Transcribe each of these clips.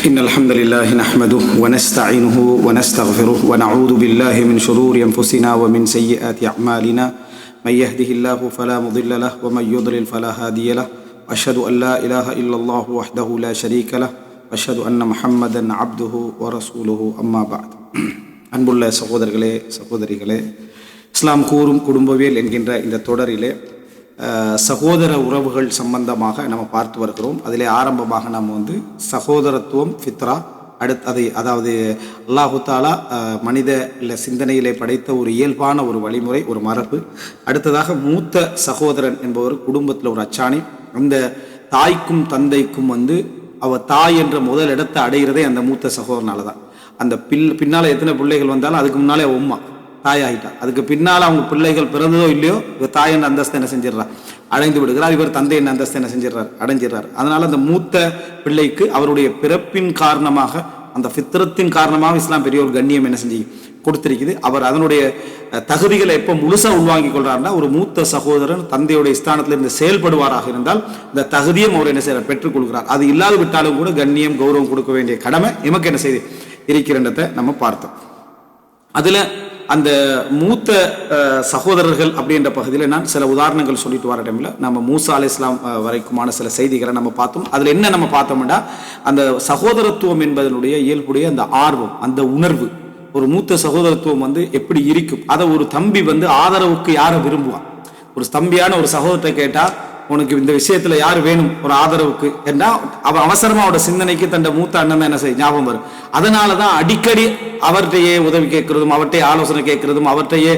إن الحمد لله نحمده ونستعينه ونستغفره ونعوذ بالله من شرور أنفسنا ومن سيئات أعمالنا من يهده الله فلا مضل له ومن يضلل فلا هادي له أشهد أن لا إله إلا الله وحده لا شريك له أشهد أن محمدا عبده ورسوله أما بعد அன்புள்ள சகோதரர்களே சகோதரிகளே, இஸ்லாம் கூறும் குடும்பவியல் என்கின்ற இந்த தொடரிலே சகோதர உறவுகள் சம்பந்தமாக நம்ம பார்த்து வருகிறோம். அதிலே ஆரம்பமாக நம்ம சகோதரத்துவம் ஃபித்ரா, அதாவது அல்லாஹு தாலா மனித சிந்தனையிலே படைத்த ஒரு இயல்பான ஒரு வழிமுறை, ஒரு மரபு. அடுத்ததாக மூத்த சகோதரன் என்பவர் குடும்பத்தில் ஒரு அச்சாணி. அந்த தாய்க்கும் தந்தைக்கும் அவ தாய் என்ற முதல் இடத்தை அடைகிறதே அந்த மூத்த சகோதரனால தான். அந்த பின்னால் எத்தனை பிள்ளைகள் வந்தாலும் அதுக்கு முன்னாலே உம்மா தாய் ஆகிட்டா. அதுக்கு பின்னால் அவங்க பிள்ளைகள் பிறந்ததோ இல்லையோ, இவர் தாய் என்ற அந்தஸ்தை என்ன செஞ்சிடறார், அடைந்து விடுகிறார். இவர் தந்தை என்ன அந்தஸ்தை என்ன செஞ்சிடறார், அடைஞ்சிடறார். அதனால அந்த மூத்த பிள்ளைக்கு அவருடைய பிறப்பின் காரணமாக, அந்த ஃபித்ரத்தின் காரணமாக இஸ்லாம் பெரிய ஒரு கண்ணியம் என்ன செஞ்சு கொடுத்திருக்குது. அவர் அதனுடைய தகுதிகளை எப்போ முழுசா உள்வாங்கிக் கொள்றாருன்னா, ஒரு மூத்த சகோதரன் தந்தையுடைய ஸ்தானத்திலிருந்து செயல்படுவாராக இருந்தால் இந்த தகுதியும் அவர் என்ன செய்யறார், பெற்றுக் கொள்கிறார். அது இல்லாது விட்டாலும் கூட கண்ணியம் கௌரவம் கொடுக்க வேண்டிய கடமை எமக்கு என்ன செய்து இருக்கிறன்றதை நம்ம பார்த்தோம். அதுல அந்த மூத்த சகோதரர்கள் அப்படின்ற பகுதியில் நான் சில உதாரணங்கள் சொல்லிட்டு வர டைமில் நம்ம மூசா அலைஹிஸ்ஸலாம் வரைக்குமான சில செய்திகளை நம்ம பார்த்தோம். அதில் என்ன நம்ம பார்த்தோம்னா, அந்த சகோதரத்துவம் என்பதனுடைய இயல்புடைய அந்த ஆர்வம், அந்த உணர்வு, ஒரு மூத்த சகோதரத்துவம் எப்படி இருக்கும். அதை ஒரு தம்பி ஆதரவுக்கு யாரை விரும்புவான். ஒரு தம்பியான ஒரு சகோதரத்தை கேட்டால், உனக்கு இந்த விஷயத்துல யார் வேணும் ஒரு ஆதரவுக்கு என்றா, அவன் அவசரமா அவட சிந்தனைக்கு தன் மூத்த அண்ணன் தான் என்ன செய்ய ஞாபகம் வரும். அதனாலதான் அடிக்கடி அவர்கிட்டயே உதவி கேட்கறதும், அவர்கிட்டயே ஆலோசனை கேட்கறதும், அவர்கிட்டயே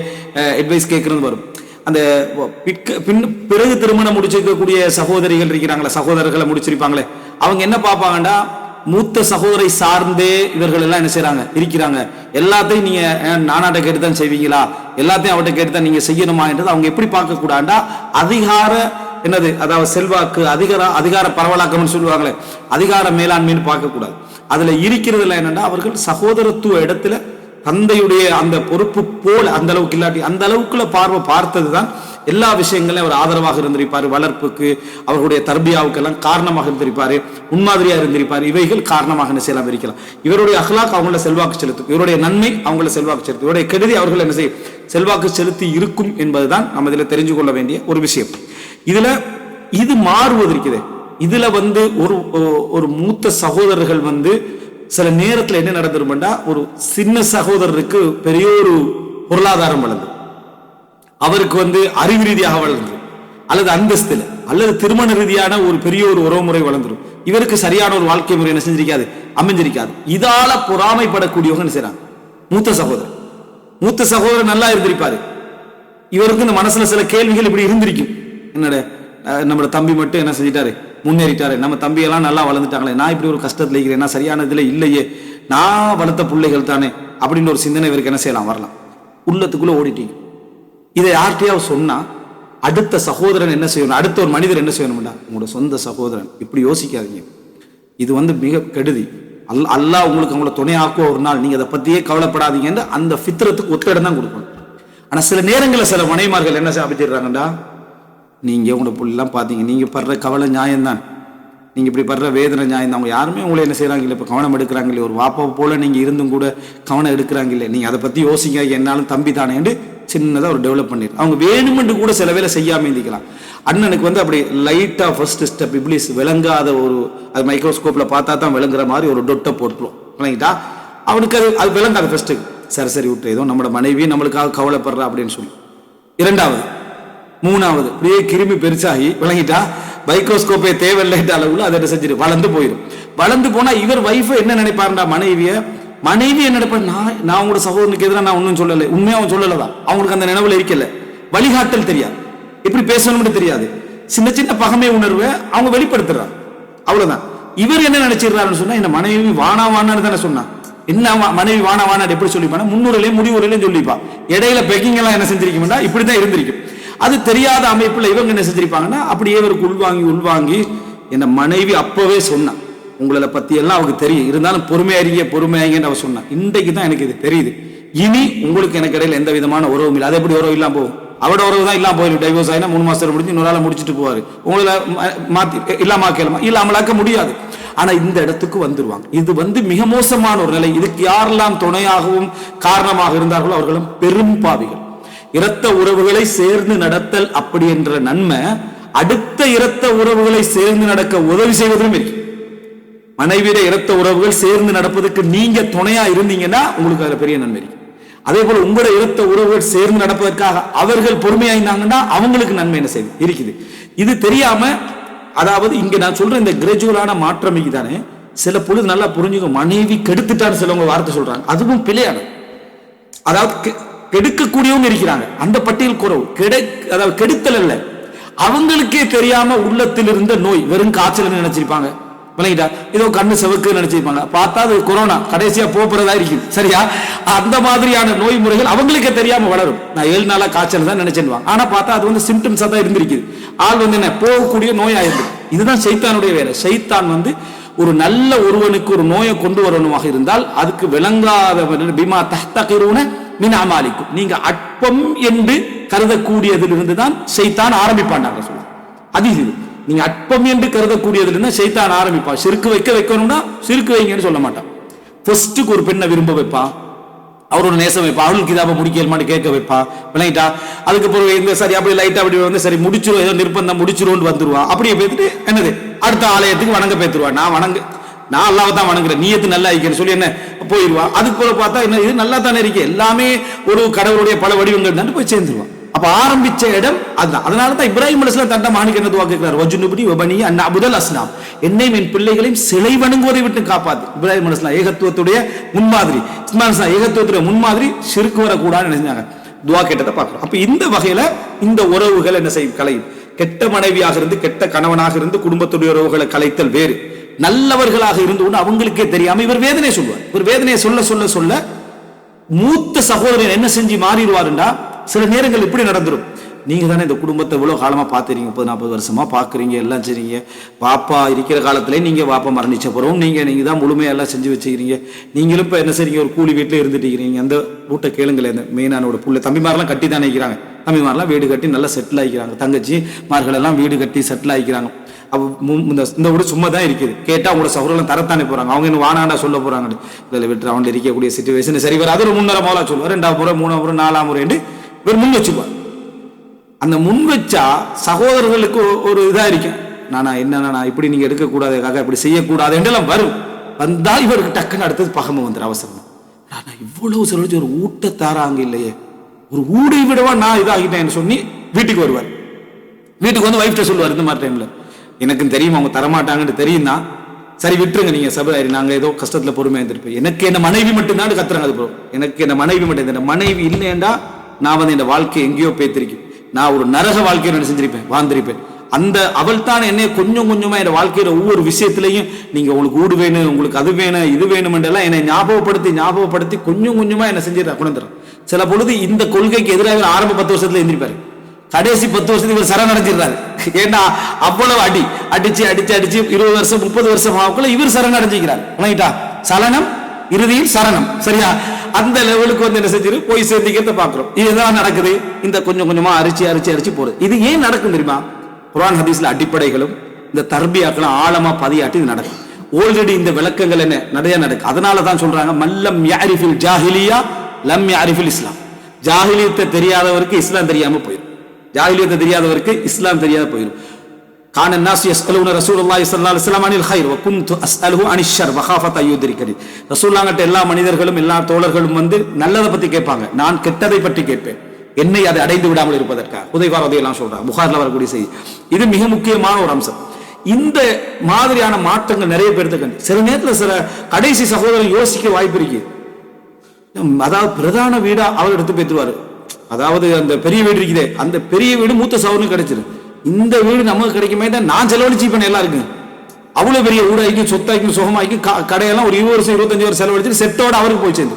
அட்வைஸ் கேட்கறதும் வரும். அந்த பிறகு திருமணம் முடிச்சிருக்கக்கூடிய சகோதரிகள் இருக்கிறாங்களே, சகோதரர்களை முடிச்சிருப்பாங்களே, அவங்க என்ன பார்ப்பாங்கடா, மூத்த சகோதரை சார்ந்தே இவர்கள் எல்லாம் என்ன செய்யறாங்க இருக்கிறாங்க. எல்லாத்தையும் நீங்க நானாட்ட கேட்டுதான் செய்வீங்களா, எல்லாத்தையும் அவட்ட கேட்டுதான் நீங்க செய்யணுமா என்றது அவங்க எப்படி பார்க்க கூடாண்டா, அதிகார என்னது, அதாவது செல்வாக்கு, அதிகார பரவலாக்கம்னு சொல்லுவாங்களே, அதிகார மேலாண்மைன்னு பார்க்க கூடாது. அதுல இருக்கிறதுல என்னன்னா, அவர்கள் சகோதரத்துவ இடத்துல தந்தையுடைய அந்த பொறுப்பு போல அந்த அளவுக்கு இல்லாட்டி அந்த அளவுக்குள்ள பார்வை பார்த்ததுதான் எல்லா விஷயங்களையும் அவர் ஆதரவாக இருந்திருப்பாரு. வளர்ப்புக்கு, அவர்களுடைய தர்பியாவுக்கு எல்லாம் காரணமாக இருந்திருப்பாரு, முன்மாதிரியா இருந்திருப்பாரு. இவைகள் காரணமாக என்ன செய்யலாம் இருக்கலாம். இவருடைய அஹ்லாக் அவங்கள செல்வாக்கு செலுத்தும், இவருடைய நன்மை அவங்கள செல்வாக்கு செலுத்தும், இவருடைய கெடுதி அவர்கள் என்ன செய்யும், செல்வாக்கு செலுத்தி இருக்கும் என்பதுதான் நம்ம இதுல தெரிஞ்சு கொள்ள வேண்டிய ஒரு விஷயம். இதுல இது மாறுவது இருக்குது. இதுல ஒரு மூத்த சகோதரர்கள் சில நேரத்துல என்ன நடந்துருமெண்டா, ஒரு சின்ன சகோதரருக்கு பெரிய ஒரு பொருளாதாரம் வளர்ந்து, அவருக்கு அறிவு ரீதியாக வளர்ந்து, அல்லது அந்தஸ்துல, அல்லது திருமண ரீதியான ஒரு பெரிய ஒரு உறவுமுறை வளர்ந்துடும். இவருக்கு சரியான ஒரு வாழ்க்கை முறை என்ன செஞ்சிருக்காது, அமைஞ்சிருக்காது. இதால பொறாமைப்படக்கூடியவங்க என்ன செய்யறாங்க, மூத்த சகோதரர் நல்லா இருந்திருப்பாரு, இவருக்கு இந்த மனசுல சில கேள்விகள் இப்படி இருந்திருக்கும். என்னோட நம்ம தம்பி மட்டும் என்ன செஞ்சிட்டாரு, முன்னேறிட்டாரு, நம்ம தம்பி எல்லாம் நல்லா வளர்ந்துட்டாங்களே, நான் இப்படி ஒரு கஷ்டத்துல இருக்கிறேன், நான் சரியான இதுல இல்லையே, நான் வளர்த்த பிள்ளைகள் தானே அப்படின்னு ஒரு சிந்தனை இவருக்கு என்ன செய்யலாம், வரலாம். உள்ளத்துக்குள்ள ஓடிட்டீங்க. இதை யார்கிட்டயாவது சொன்னா அடுத்த சகோதரன் என்ன செய்யணும், அடுத்த ஒரு மனிதர் என்ன செய்யணும்டா, உங்களோட சொந்த சகோதரன் இப்படி யோசிக்காதீங்க, இது மிக கெடுதி. அல்லாஹ் உங்களுக்கு அவங்கள துணையாக்குவ ஒரு நாள், நீங்க அதை பத்தியே கவலைப்படாதீங்கன்னு அந்த ஃபித்ரத்துக்கு ஒத்த இடம் தான் கொடுக்கணும். ஆனா சில நேரங்களில் சில மனைமார்கள் என்ன சாப்பிட்டுறாங்கடா, நீங்க உங்களோட புள்ளெல்லாம் பார்த்தீங்க, நீங்க படுற கவலை நியாயம்தான், நீங்க இப்படி படுற வேதனை நியாயம் தான், அவங்க யாருமே உங்களை என்ன செய்யறாங்க இல்லை, இப்போ கவனம் எடுக்கிறாங்க இல்லை, ஒரு வாப்பா போல நீங்க இருந்தும் கூட கவனம் எடுக்கிறாங்க இல்லை, நீங்க அதை பத்தி யோசிங்க, என்னாலும் தம்பி தானேன்னு சின்னதாக ஒரு டெவலப் பண்ணிடு. அவங்க வேணுமென்று கூட சில வேலை செய்யாம இருந்திக்கலாம். அண்ணனுக்கு அப்படி லைட்டா ஃபர்ஸ்ட் ஸ்டெப் இப்ளீஸ் விளங்காத ஒரு, அது மைக்ரோஸ்கோப்ல பார்த்தா தான் விளங்குற மாதிரி ஒரு டொட்டை போட்டுரும், விளங்கிட்டா அவனுக்கு அது விளங்காது. ஃபர்ஸ்ட் சரி விட்டு, ஏதோ நம்மளோட மனைவி நம்மளுக்காக கவலைப்படுறா அப்படின்னு சொல்லி. இரண்டாவது, மூணாவது, அப்படியே கிருமி பெருசாகி விளங்கிட்டா மைக்ரோஸ்கோப்பே தேவையில்லைட்ட அளவுல அதை செஞ்சிரு வளர்ந்து போயிடும். வளர்ந்து போனா இவர் வைஃப் என்ன நினைப்பாருண்டா, மனைவி என்ன நினைப்பா, நான் உங்களோட சகோதரனுக்கு எதிராக நான் ஒன்னும் சொல்லலை, உண்மையா அவன் சொல்லலதான், அவங்களுக்கு அந்த நினைவுல இருக்கல, வழிகாட்டல் தெரியாது, எப்படி பேசணும்னு தெரியாது, சின்ன சின்ன பகமை உணர்வை அவங்க வெளிப்படுத்துறாங்க, அவ்வளவுதான். இவர் என்ன நினைச்சிடறாருன்னு சொன்னா, என்ன மனைவி வானான்னு தானே சொன்னா, என்ன மனைவி வானா எப்படி சொல்லிப்பானா, முன்னுரையிலையும் முடிவுரையிலையும் சொல்லிப்பா, இடையில பெக்கிங் எல்லாம் என்ன செஞ்சிருக்கா, இப்படிதான் இருந்திருக்கும். அது தெரியாத அமைப்புல இவங்க என்ன செஞ்சிருப்பாங்கன்னா, அப்படியே இவருக்கு உள்வாங்கி என்ன மனைவி அப்பவே சொன்னா, உங்களை பத்தி எல்லாம் அவருக்கு தெரியும், இருந்தாலும் பொறுமையாரிங்கன்னு அவ சொன்னா, இன்றைக்கு தான் எனக்கு இது தெரியுது, இனி உங்களுக்கு எனக்கு இடையில எந்த விதமான உறவும் இல்லை. அது எப்படி உறவு இல்லாம போகும், அவட உறவு தான் இல்லாம போயிடும். டைவோர்ஸ் ஆயினா 3 மாசத்துல முடிஞ்சு இன்னொரு ஆளை முடிச்சுட்டு போவாரு, உங்களை மாத்தி இல்லாம இல்லாமலாக்க முடியாது. ஆனா இந்த இடத்துக்கு வந்துருவாங்க. இது மிக மோசமான ஒரு நிலை. இதுக்கு யாரெல்லாம் துணையாகவும் காரணமாக இருந்தார்களோ அவர்களும் பெரும் பாவிகள். இரத்த உறவுகளை சேர்ந்து நடத்தல் அப்படி என்ற நன்மை அடுத்த இரத்த உறவுகளை சேர்ந்து நடக்க உதவி செய்வதிலும் இருக்கு. மனைவியிட இரத்த உறவுகள் சேர்ந்து நடப்பதற்கு நீங்க துணையா இருந்தீங்கன்னா உங்களுக்கு அதுல பெரிய நன்மை இருக்கு. அதே போல உங்களோட இரத்த உறவுகள் சேர்ந்து நடப்பதற்காக அவர்கள் பொறுமையா இருந்தாங்கன்னா அவங்களுக்கு நன்மை என்ன செய்யுது இருக்குது. இது தெரியாம, அதாவது இங்க நான் சொல்ற இந்த கிராஜுவலான மாற்றம் தானே சில பொழுது நல்லா புரிஞ்சுக்க. மனைவி கெடுத்துட்டான்னு சிலவங்க வார்த்தை சொல்றாங்க, அதுவும் பிழையான. அதாவது கெடுக்கக்கூடியவங்க இருக்கிறாங்க, அந்த பட்டியல் குறவு. அதாவது கெடுத்தல் அல்ல, அவங்களுக்கே தெரியாம உள்ளத்தில் இருந்த நோய் வெறும் காய்ச்சல் நினைச்சிருப்பாங்க, ஏதோ கண்ணு செவக்கு நினைச்சிருப்பாங்க. பார்த்தா அது கொரோனா கடைசியா போறதா இருக்கும். சரியா? அந்த மாதிரியான நோய் முறைகள் அவங்களுக்கே தெரியாம வளரும். நான் 7 நாளா காய்ச்சல் தான் நினைச்சேன், ஆனா பார்த்தா அது சிம்டம்ஸா தான் இருந்திருக்குது. ஆள் என்ன போகக்கூடிய நோய் ஆயிருக்கு. இதுதான் சைத்தானுடைய வேலை. சைத்தான் ஒரு நல்ல ஒருவனுக்கு ஒரு நோயை கொண்டு வரணுமாக இருந்தால் அதுக்கு விளங்காதவன் பிமா தஹ்தகிரூன மின் அமாலிக்கும், நீங்க அற்பம் என்று கருதக்கூடியதிலிருந்து தான் சைத்தான் ஆரம்பிப்பான். சொல்ல அது நீங்க அற்பம் என்று கருதக்கூடியதிலிருந்து சைத்தான் ஆரம்பிப்பான். சிறுக்கு வைக்கணும்னா சிறுக்கு வைங்கன்னு சொல்ல மாட்டான். ஃபர்ஸ்ட்டுக்கு ஒரு பெண்ணை விரும்ப வைப்பான், அவரோட நேசம் வைப்பா, அவளுக்கு இதாம முடிக்கலுமான்னு கேட்க வைப்பா, விளங்கிட்டா? அதுக்கப்புறம் இந்த சரி அப்படி லைட்டா அப்படி சரி முடிச்சிரும், ஏதோ நிர்பந்தம் முடிச்சிரும்னு வந்துருவா. அப்படியே பேத்துட்டு என்னது அடுத்த ஆலயத்துக்கு வணங்க பேத்துருவா. நான் அல்லாஹ் தான் வணங்குறேன், நீயத்து நல்லா இருக்கேன்னு சொல்லி என்ன போயிடுவா. அதுக்கு போல பார்த்தா என்ன இது நல்லா தானே இருக்கு, எல்லாமே ஒரு கடவுளுடைய பல வடிவங்கள் தான் போய் சேர்ந்துருவான். அப்ப ஆரம்பிச்ச இடம் அதுதான். அதனாலதான் இப்ராஹிம் அலைஹிஸ்ஸலாம் தன்னை மகனுக்கு என்ன துஆ கேட்கிறார், வஜ்னுபனி வபனி அன் அபுதல் அஸ்னாம், என்னையும் என் பிள்ளைகளையும் சிலை வணங்குவதை விட்டு காப்பாத்து. இப்ராஹிம் அலைஹிஸ்ஸலாம் ஏகத்துவத்துடைய முன்மாதிரி, இஸ்மாயில் அலைஹிஸ்ஸலாம் ஏகத்துவத்துடைய முன்மாதிரி, ஷிர்க் வரக்கூடாதுன்னு நினைச்சாங்க, துஆ கேட்டதை பார்க்கிறோம். அப்ப இந்த வகையில இந்த உறவுகள் என்ன செய்யும், கலையும். கெட்ட மனைவியாக இருந்து கெட்ட கணவனாக இருந்து குடும்பத்துடைய உறவுகளை கலைத்தல் வேறு. நல்லவர்களாக இருந்து கொண்டு அவங்களுக்கே தெரியாம இவர் வேதனை சொல்லுவார். இவர் வேதனையை சொல்ல சொல்ல சொல்ல மூத்த சகோதரன் என்ன செஞ்சு மாறிடுவாருண்டா, சில நேரங்கள் இப்படி நடந்துடும். நீங்க தானே இந்த குடும்பத்தை இவ்வளவு காலமா பாத்துறீங்க, 30-40 வருஷமா பாக்குறீங்க, எல்லாம் செய்றீங்க. வாப்பா இருக்கிற காலத்திலே நீங்க வாப்பா மரணிச்ச பிறகும் நீங்க தான் முழுமையா எல்லாம் செஞ்சு வச்சுக்கிறீங்க. நீங்களும் இப்ப என்ன செய்றீங்க, ஒரு கூலி வீட்டுல இருந்துட்டு இருக்கிறீங்க. அந்த வீட்டை கேளுங்களேன், இந்த மெயினான புள்ள தம்பிமாரெல்லாம் கட்டி தானே இருக்கிறாங்க. தம்பிமாரெல்லாம் வீடு கட்டி நல்லா செட்டில் ஆகிக்கிறாங்க. தங்கச்சி மார்கள் எல்லாம் வீடு கட்டி செட்டில் ஆகிக்கிறாங்க. இந்த வீடு சும்மா தான் இருக்குது. கேட்டா உங்களோட சகோதரர்கள் தரத்தானே போறாங்க. அவங்க இன்னும் வானாண்டா சொல்ல போறாங்க, இதுல விட்டு அவன் இருக்கக்கூடிய சிச்சுவேஷன் சரி வர. அது ஒரு 3.5 மோலா சொல்லுவார், 2வது முறை 3வது முறை 4ஆம் முறை இவர் முன் வச்சுப்பார். அந்த முன் வச்சா சகோதரர்களுக்கு ஒரு இதா இருக்கும், நான் இப்படி நீங்க எடுக்கக்கூடாது, இப்படி செய்யக்கூடாது என்றெல்லாம் வரும். வந்தா இவருக்கு டக்குன்னு அடுத்தது பகமை வந்துடும் அவசரம். இவ்வளவு சொல்லிச்சு ஒரு ஊட்ட தாராங்க இல்லையே, ஒரு ஊடை விடவா நான் இதாகிட்டேன்னு சொல்லி வீட்டுக்கு வருவார். வீட்டுக்கு வந்து வைஃப்ட சொல்லுவார், இந்த மாதிரி டைம்ல எனக்கும் தெரியும் அவங்க தரமாட்டாங்கன்னு தெரியும் தான், சரி விட்டுருங்க நீங்க சபரி, நாங்க ஏதோ கஷ்டத்துல பொறுமையா இருந்திருப்போம். எனக்கு என்ன மனைவி மட்டும்தான் கத்துறாங்க. அது ப்ரோ, எனக்கு என்ன மனைவி மட்டும், இந்த மனைவி இல்லையேண்டா நான் இந்த வாழ்க்கை எங்கேயோ பேத்திருக்கேன், நான் ஒரு நரக வாழ்க்கையை நான் செஞ்சிருப்பேன், வாழ்ந்திருப்பேன். அந்த அவள் தான் என்னை கொஞ்சம் கொஞ்சமா என் வாழ்க்கையில ஒவ்வொரு விஷயத்திலையும் நீங்க உங்களுக்கு ஊடு வேணும், உங்களுக்கு அது வேணும், இது வேணும் என்றெல்லாம் என்னை ஞாபகப்படுத்தி கொஞ்சம் கொஞ்சமா என்ன செஞ்சிடறா குணந்துறான். சில பொழுது இந்த கொள்கைக்கு எதிராக ஆரம்ப 10 வருஷத்துல எந்திரிப்பாரு, கடைசி 10 வருஷத்துக்கு இவர் சரணடைஞ்சிடுறாரு. ஏன்னா அவ்வளவு அடிச்சு 20 வருஷம் 30 வருஷம் ஆகுள்ள இவர் சரணடைஞ்சிக்கிறார். சலனம் இறுதியில் சரணம். சரியா? அந்த லெவலுக்கு என்ன செஞ்சிரு போய் சேர்ந்திக்கிறத பாக்குறோம். இதுதான் நடக்குது. இந்த கொஞ்சம் கொஞ்சமா அரிச்சு போறது. இது ஏன் நடக்கும் தெரியுமா? குர்ஆன் ஹதீஸ்ல அடிப்படைகளும் இந்த தர்பியாக்களும் ஆழமா பதியாட்டி இது நடக்கும். ஆல்ரெடி இந்த விளக்கங்கள் என்ன நிறைய நடக்கும். அதனாலதான் சொல்றாங்க, மல்லம் யாரிஃபில் ஜாஹிலியா லம் யாரிஃபில் இஸ்லாம். ஜாஹிலியத்தை தெரியாதவருக்கு இஸ்லாம் தெரியாம போயிடும். ஜாஹிலியத்தை தெரியாதவருக்கு இஸ்லாம் தெரியாத போயிடும். கான الناس يسالون رسول الله صلى الله عليه وسلم عن الخير وكنت اساله عن الشر مخافه ان يدركني. ரசூலுல்லாஹ்ட்ட எல்லா மனிதர்களும் எல்லா தோழர்களும் நல்லதை பத்தி கேட்பாங்க, நான் கெட்டதை பற்றி கேட்பேன், என்னை அதை அடைந்து விடாமல் இருப்பதற்காக. ஹுதைஃபா ரலியல்லாஹு அன்ஹு சொல்றாங்க, புகாரில வரக்கூடிய செய்தி. இது மிக முக்கியமான ஒரு அம்சம். இந்த மாதிரியான மாற்றங்கள் நிறைய பேருக்கு கண்டு சில நேரத்தில் சில கடைசி சகோதரர் யோசிக்க வாய்ப்பு இருக்கு. அதாவது பிரதான வீடா அவர் எடுத்து பேத்துருவாரு. அதாவது அந்த பெரிய வீடு இருக்குதே, அந்த பெரிய வீடு மூத்த சகோதரனுக்கு கிடைச்சிரு. இந்த வீடு நமக்கு கிடைக்குமே தான் நான் செலவழிச்சு பண்ண எல்லாம் இருக்கு. அவ்வளவு பெரிய ஊடாய்க்கும் சொத்தாய்க்கும் சுகமாய்க்கும் கடையெல்லாம் ஒரு 20 வருஷம் 25 வருஷம் செலவழிச்சு செட்டோட அவருக்கு போய் சேர்ந்து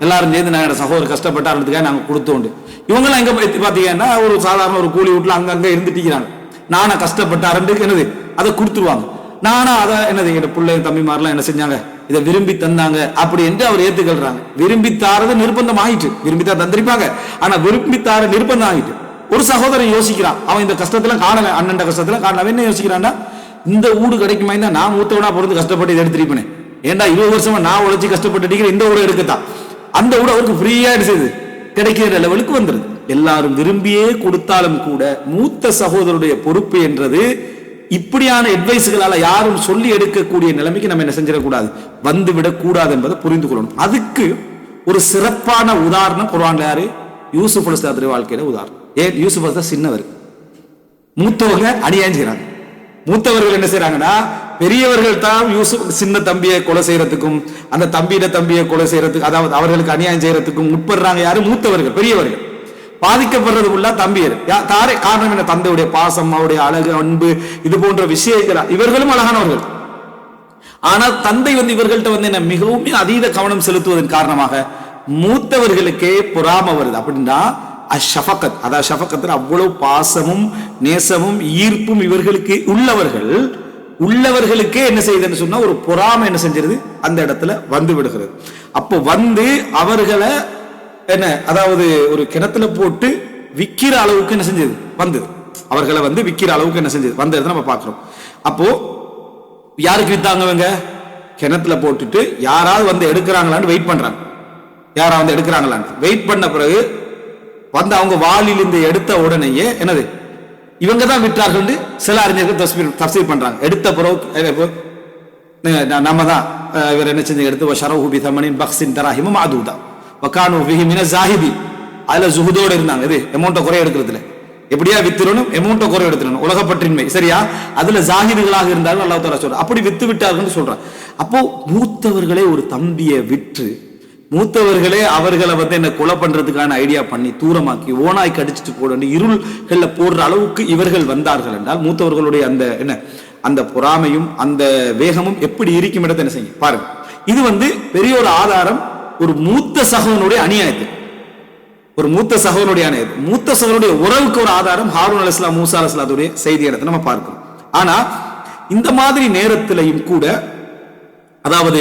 எல்லாரும் சேர்ந்து நாங்கள் சகோதரர் கஷ்டப்பட்டாருக்காக நாங்கள் கொடுத்தோண்டு. இவங்கெல்லாம் எங்க பாத்தீங்கன்னா ஒரு சாதாரண ஒரு கூலி வீட்டுல அங்கங்க இருந்துட்டீங்கிறாங்க. நானா கஷ்டப்பட்டாருன்னு என்னது அதை கொடுத்துருவாங்க. நானா அதை என்னது எங்க பிள்ளை தம்பிமாரெல்லாம் என்ன செஞ்சாங்க, இதை விரும்பி தந்தாங்க அப்படி என்று அவர் ஏத்துக்கொள்றாங்க. விரும்பி தாரது நிர்பந்தம் ஆயிட்டு, விரும்பித்தான் தந்திருப்பாங்க, ஆனா விரும்பி தார நிர்பந்தம் ஆகிட்டு. ஒரு சகோதரன் யோசிக்கிறான், அவன் இந்த கஷ்டத்துல காணல, அண்ணன் கஷ்டத்துல காணல, என்ன யோசிக்கிறான்டா, இந்த ஊடு கிடைக்குமா தான் நான் மூத்தவனா பிறந்து கஷ்டப்பட்டு இதை எடுத்துருப்பேன். ஏன்டா 20 வருஷமா நான் உழைச்சி கஷ்டப்பட்டு இந்த ஊட எடுக்கத்தான். அந்த ஊட அவருக்கு ஃப்ரீயா செய்யுது கிடைக்கிற லெவலுக்கு வந்துருது. எல்லாரும் விரும்பியே கொடுத்தாலும் கூட மூத்த சகோதரருடைய பொறுப்பு என்றது இப்படியான அட்வைஸ்களால யாரும் சொல்லி எடுக்கக்கூடிய நிலைமைக்கு நம்ம என்ன செஞ்சிடக்கூடாது, வந்து விடக்கூடாது என்பதை புரிந்து கொள்ளணும். அதுக்கு ஒரு சிறப்பான உதாரணம் குர்ஆன்ல யாரு, யூசுப் அலைஹிஸ்ஸலாத்துடைய வாழ்க்கையில உதாரணம். ஏன் யூசுப் அலைஹிஸ்ஸலாம் சின்னவர், மூத்தவங்க அநியாயம் செய்யறாங்க. மூத்தவர்கள் என்ன செய்யறாங்கன்னா, பெரியவர்கள் தான் யூசுப் சின்ன தம்பியை கொலை செய்யறதுக்கும் அந்த தம்பியை கொலை செய்யறதுக்கு, அதாவது அவர்களுக்கு அநியாயம் செய்யறதுக்கும் முற்படுறாங்க. யாரு, மூத்தவர்கள், பெரியவர்கள். பாதிக்கப்படுறது உள்ள தம்பியர். காரணம் என்ன, தந்தையுடைய பாசம், அவருடைய அழகு, அன்பு, இது போன்ற விஷயங்கள். இவர்களும் அழகானவர்கள். ஆனால் தந்தை இவர்கள்ட்ட என்ன மிகவும் அதீத கவனம் செலுத்துவதன் காரணமாக மூத்தவர்களுக்கே பொறாம வருது. அப்படின்னா அஷஃபகத், அதாவது ஷஃபகத்தில் அவ்வளவு பாசமும் நேசமும் ஈர்ப்பும் இவர்களுக்கு உள்ளவர்களுக்கே என்ன செய்யுதுன்னு சொன்னா ஒரு பொறாமை என்ன செஞ்சிருது, அந்த இடத்துல வந்து விடுகிறது. அப்போ அவர்களை என்ன, அதாவது ஒரு கிணத்துல போட்டு விக்கிற அளவுக்கு என்ன செஞ்சது வந்தது, அவர்களை விக்கிற அளவுக்கு என்ன செஞ்சது வந்தது நம்ம பார்க்கிறோம். அப்போ யாருக்கு வித்தாங்க, கிணத்துல போட்டுட்டு யாராவது எடுக்கிறாங்களான்னு வெயிட் பண்றாங்க. யாராவது எடுக்கிறாங்களான்னு வெயிட் பண்ண பிறகு அவங்க வாளில் இருந்து எடுத்த உடனேயே என்னது, இவங்க தான் விற்றார்கள் சில அறிஞர்கள் தஃசீர் பண்றாங்க. எடுத்த பிறகு நம்ம தான் இவர் என்ன செஞ்சு எடுத்து ஷரஹு பி தமனின் பக்ஸின் தராஹிம மாதூதா வகானு ஃபிஹி மின ஸாஹிதி, அதுல ஜுஹுதோட இருந்தாங்க. இது அமௌண்ட்டை குறை எடுக்கிறதுல எப்படியா வித்துறணும், அமௌண்ட்டை குறை எடுத்துறணும், உலகப்பற்றின்மை சரியா, அதுல ஜாஹிதுகளாக இருந்தாலும் அல்லாஹ் தஆலா சொல்றான், அப்படி வித்து விட்டார்கள் சொல்றான். அப்போ மூத்தவர்களே ஒரு தம்பியை விற்று, மூத்தவர்களே அவர்களை என்ன கொலை பண்றதுக்கான ஐடியா பண்ணி தூரமாக்கி ஓனாய் கடிச்சிட்டு போட இருள்கள்ல போடுற அளவுக்கு இவர்கள் வந்தார்கள் என்றால் மூத்தவர்களுடைய அந்த என்ன அந்த பொறாமையும் அந்த வேகமும் எப்படி இருக்கும் இடத்தை என்ன செய்யும் பாருங்க. இது பெரிய ஒரு ஆதாரம் ஒரு மூத்த சகோதரனுடைய அநியாயத்துக்கு, ஒரு மூத்த சகோதரனுடைய அநியாயம், மூத்த சகோதரனுடைய உறவுக்கு ஒரு ஆதாரம் ஹாரூன் அலைஹிஸ்ஸலாம் மூசா அலைஹிஸ்ஸலாத்துடைய செய்தி இடத்தை நம்ம பார்க்கிறோம். ஆனா இந்த மாதிரி நேரத்திலையும் கூட, அதாவது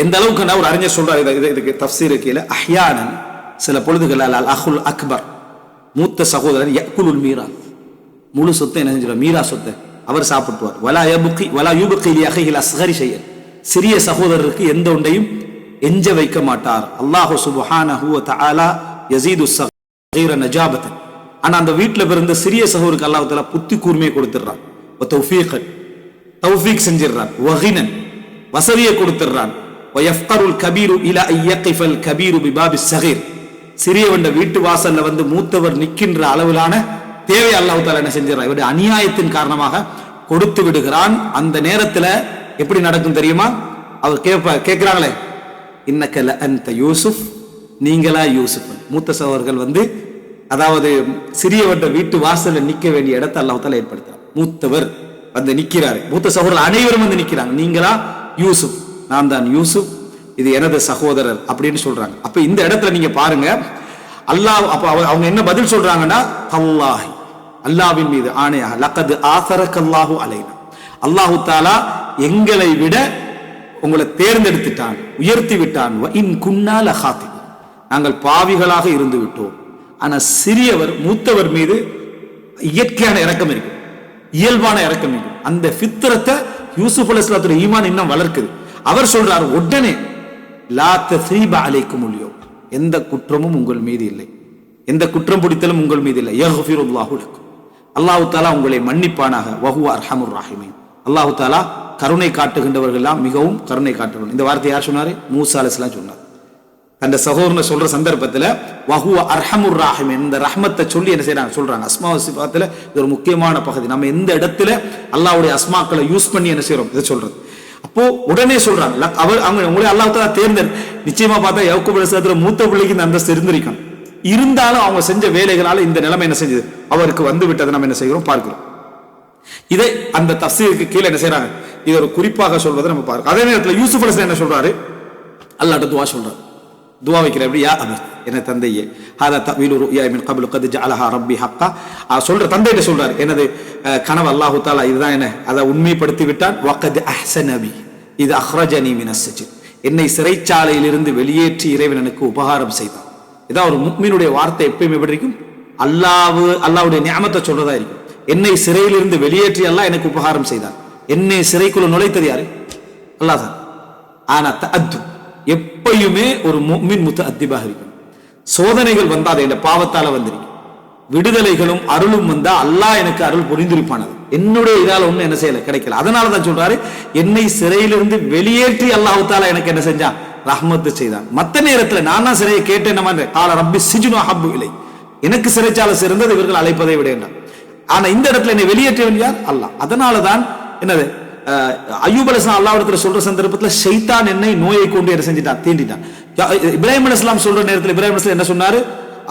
எந்த அளவுக்கு ஒரு அறிஞர் சொல்றாரு, இதுக்கு தஃப்சீர் கீழே அஹ்யானன் சில பொழுதுகள் அல் அஹுல் அக்பர் மூத்த சகோதரன் யக்குலுல் மீராத் முழு சொத்தை என்ன செஞ்சிருவார், மீரா சொத்தை அவர் சாப்பிட்டுவார். வலா யபுகி வலா யூபகி லி அஹில் அஸ்கரி ஷையன், சிறிய சகோதரருக்கு எந்த ஒன்றையும் எஞ்ச வைக்க மாட்டார். அல்லாஹு சுப்ஹானஹு வ தஆலா யஸீது ஸகீர நஜாபத்தன். ஆனா அந்த வீட்டுல பிறந்த சிறிய சகோதரருக்கு அல்லாஹ் தஆலா புத்தி கூர்மையை கொடுத்துறான், வ தௌஃபீகன் தௌஃபீக் செஞ்சிரான், வ கினன் வசதியை கொடுத்துறான், வ யஃப்கருல் கபீரு இலா அய்யகிஃபல் கபீரு பிபாபிஸ் ஸகீர். சிறியவண்ட வீட்டு வாசல்ல மூத்தவர் நிற்கின்ற அளவிலான தேவை அல்லாஹ் தஆலா என்ன செஞ்சிடறான், இவருடைய அநியாயத்தின் காரணமாக கொடுத்து விடுகிறான். அந்த நேரத்துல எப்படி நடக்கும் தெரியுமா, அவர் கேட்கிறாங்களே இன்னக லஅன்த யூசுப், நீங்களா யூசுப். மூத்த சகோதரர்கள் அதாவது சிறியவண்ட வீட்டு வாசல்ல நிக்க வேண்டிய இடத்தை அல்லாஹ் தஆலா ஏற்படுத்துறார். மூத்தவர் நிக்கிறாரு, மூத்த சகோதரர்கள் அனைவரும் நிக்கிறாங்க, நீங்களா யூசுப், நான் தான் யூசுப், இது எனது சகோதரர் அப்படின்னு சொல்றாங்க. அப்ப இந்த இடத்துல நீங்க பாருங்க அல்லாஹ், அப்ப அவங்க என்ன பதில் சொல்றாங்கன்னா, அல்லாஹ் அல்லாஹ்வின் மீது ஆணையாக, லகத் ஆஸரக்கல்லாஹு அலைனா, அல்லாஹ் தஆலா எங்களை விட உங்களை தேர்ந்தெடுத்துட்டான், உயர்த்தி விட்டான். வ இன் குன்னா லகாத்திபீன், நாங்கள் பாவிகளாக இருந்து விட்டோம். ஆனா சிறியவர் மூத்தவர் மீது இயற்கையான இரக்கம் இருக்கும், இயல்பான இரக்கம் இருக்கும். அந்த ஃபித்ரத்தை யூசுப் அலைஹிஸ்ஸலாத்துடைய ஈமான் இன்னும் வளர்க்குது. அவர் சொல்றார் உடனே, லா தஸ்ரீப அலைக்குமுல் யௌம், எந்த குற்றமும் உங்கள் மீது இல்லை, எந்த குற்றம் பிடித்தலும் உங்கள் மீது இல்லை. யக்ஃபிருல்லாஹு லக்கும், அல்லாஹ் தஆலா உங்களை மன்னிப்பானாக. வஹுவ அர்ஹமுர் ராஹிமீன், அல்லாஹ் தஆலா கருணை காட்டுகின்றவர்கள் எல்லாம் மிகவும் கருணை காட்டுவார். இந்த வார்த்தை யார் சொன்னாரு, மூசா அலைஹிஸ்ஸலாம் சொன்னார். அந்த சகோதரனை சொல்ற சந்தர்ப்பத்துல வஹுவ அர்ஹமுர் ராஹிமீன், இந்த ரஹ்மத்தை சொல்லி என்ன செய்யறாங்க சொல்றாங்க. அஸ்மா சிஃபாத்துல இது ஒரு முக்கியமான பகுதி. நம்ம எந்த இடத்துல அல்லாஹ்வுடைய அஸ்மாக்களை யூஸ் பண்ணி என்ன செய்யறோம் இதை சொல்றது. அப்போ உடனே சொல்றாங்க, உங்களை அல்லாஹ் தஆலா தேர்ந்தெடு. நிச்சயமா பார்த்தா யாக்கூப் அலைஹிஸ்ஸலாத்துல மூத்த பிள்ளைக்கு இந்த அந்தஸ்து இருந்திருக்கும். இருந்தாலும் அவங்க செஞ்ச வேலைகளால இந்த நிலைமை என்ன செஞ்சது, அவருக்கு வந்து விட்டதை நம்ம என்ன செய்கிறோம் பார்க்கிறோம். இதை அந்த தஃசீருக்கு கீழே என்ன செய்யறாங்க, இது ஒரு குறிப்பாக சொல்வதை நம்ம பார்க்கிறோம். அதே நேரத்தில் யூசுப் அலைஹிஸ்ஸலாம் என்ன சொல்றாரு, அல்லாஹ்ட்ட துஆ சொல்றாரு. துஆ வைக்கிற எப்படி, யா அபி, என்ன தந்தையே, ஹாதா தஅவீலு ருயா மின் கப்லு கத் ஜஅலஹா ரப்பி ஹக்கா, சொல்ற தந்தையிட்ட சொல்றாரு, எனது கனவு அல்லாஹ் தஆலா இதுதான் என்ன அதை உண்மைப்படுத்தி விட்டான். வகத் அஹ்ஸன பி இது அஹ்ரஜனி மினஸ் ஸஜன், என்னை சிறைச்சாலையிலிருந்து வெளியேற்றி இறைவன் எனக்கு உபகாரம் செய்தான். இதான் ஒரு முஃமினுடைய வார்த்தை. எப்பயும் எப்படி இருக்கும், அல்லாஹ்வுடைய நிஅமத்தை சொல்றதா இருக்கும். என்னை சிறையிலிருந்து வெளியேற்றி அல்லாஹ் எனக்கு உபகாரம் செய்தான். என்னை சிறைக்குள்ள நுழைத்தது யாரு? அல்லாஹ் தான். ஆனா தஅத்து எப்பயுமே ஒரு முஃமின் முத்தஅத்திபாக இருக்கணும். சோதனைகள் வந்தா அதை இந்த பாவத்தால வந்திருக்கு. விடுதலைகளும் அருளும் வந்தா அல்லாஹ் எனக்கு அருள் புரிந்திருப்பானது. என்னுடைய இதால ஒண்ணு என்ன செய்யல, கிடைக்கல. அதனாலதான் சொல்றாரு, என்னை சிறையிலிருந்து வெளியேற்றி அல்லாஹ் தாலா எனக்கு என்ன செஞ்சான், ரஹ்மத்து செய்தான். மத்த நேரத்துல நான் தான் சிறையை கேட்டேன், கால ரப்பி சிஜ்னு அஹப்பு இலை, எனக்கு சிறைச்சாலை சிறந்தது இவர்கள் அழைப்பதை விட என்றான். ஆனா இந்த இடத்துல என்னை வெளியேற்றியவன் யார்? அல்லாஹ். அதனாலதான் என்னது அய்யூப் அலைஹிஸ்ஸலாம் அல்லாஹ்விடத்துல சொல்ற சந்தர்ப்பத்துல ஷைத்தான் என்னை நோயை கொண்டு என்ன செஞ்சிட்டான், தீண்டிட்டான். இப்ராஹிம் அலைஹிஸ்ஸலாம் சொல்ற நேரத்தில் இப்ராஹிம் அலைஹிஸ்ஸலாம் என்ன சொன்னாரு?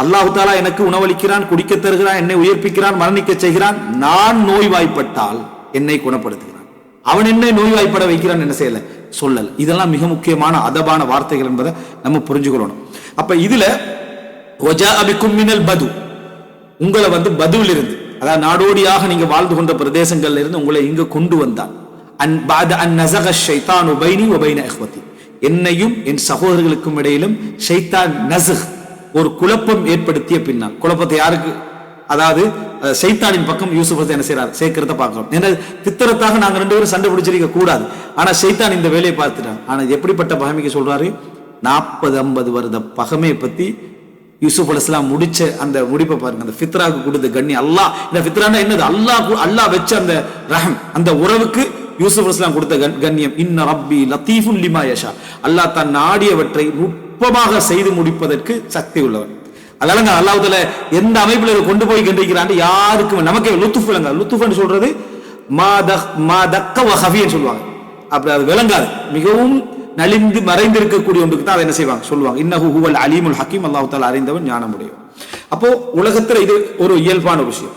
அல்லாஹ் தாலா எனக்கு உணவளிக்கிறான், குடிக்க தருகிறான், என்னை உயிர்ப்பிக்கிறான், மரணிக்க செய்கிறான். நான் நோய்வாய்ப்பட்டால் என்னை குணப்படுத்துகிறான். அவன் என்னை நோய்வாய்ப்பட வைக்கிறான் என்ன செய்யல, சொல்லல. இதெல்லாம் மிக முக்கியமான அதபான வார்த்தைகள் என்பதை நம்ம புரிஞ்சுக்கணும். அப்ப இதுல வஜாஅ பிக்கும் மினல் பது, உங்களை பதுவில் இருந்து, அதாவது நாடோடியாக நீங்க வாழ்ந்து கொண்ட பிரதேசங்கள்ல இருந்து உங்களை இங்க கொண்டு வந்தான். என்னையும் என் சகோதரர்களுக்கும் இடையிலும் ஷைத்தான் நஸக், ஒரு குழப்பம் ஏற்படுத்திய பின்னால், குழப்பத்தை யாருக்கு, அதாவது ஷைத்தானின் பக்கம் யூசுப் என்ன செய்யறாரு, சேர்க்கிறத பார்க்கிறோம். ஏன்னா பித்தரத்தாக நாங்க ரெண்டு பேரும் சண்டை பிடிச்சிருக்க கூடாது. ஆனா ஷைத்தான் இந்த வேலையை பார்த்துட்டான். ஆனா எப்படிப்பட்ட பகைமைக்கு சொல்றாரு, 40-50 வருட பகைமையை பத்தி யூசுப் அலைஹிஸ்ஸலாம் முடிச்ச அந்த முடிப்பை பாருங்க. அந்த ஃபித்ராக்கு கொடுத்த கண்ணி அல்லாஹ், இந்த ஃபித்ரானா என்னது, அல்லாஹ் வச்ச அந்த ரஹம், அந்த உறவுக்கு யூசுப் அலைஹிஸ்ஸலாம் கொடுத்த கண்ணியம். இன்ன ரப்பி லத்தீஃபுன் லிமா யஷா, அல்லாஹ் தான் நாடியவற்றை நுட்பமாக செய்து முடிப்பதற்கு சக்தி உள்ளவன். அதனால அல்லாஹ் தஆலா எந்த அமைப்புல கொண்டு போய் கண்டிக்கிறான் யாருக்கும் நமக்கே லுத்துஃப் விளங்க. லுத்துஃப்னு சொல்றது மா தக்க வ ஹஃபின்னு சொல்லுவாங்க. அப்படி அது விளங்காது, மிகவும் நலிந்து மறைந்திருக்கக்கூடிய ஒன்றுக்கு தான் அதை என்ன செய்வாங்க, சொல்லுவாங்க. இன்னஹு ஹுவல் அலீமுல் ஹக்கீம், அல்லாஹ் தஆலா அறிந்தவன், ஞானமுடையவன். அப்போ உலகத்துல இது ஒரு இயல்பான விஷயம்.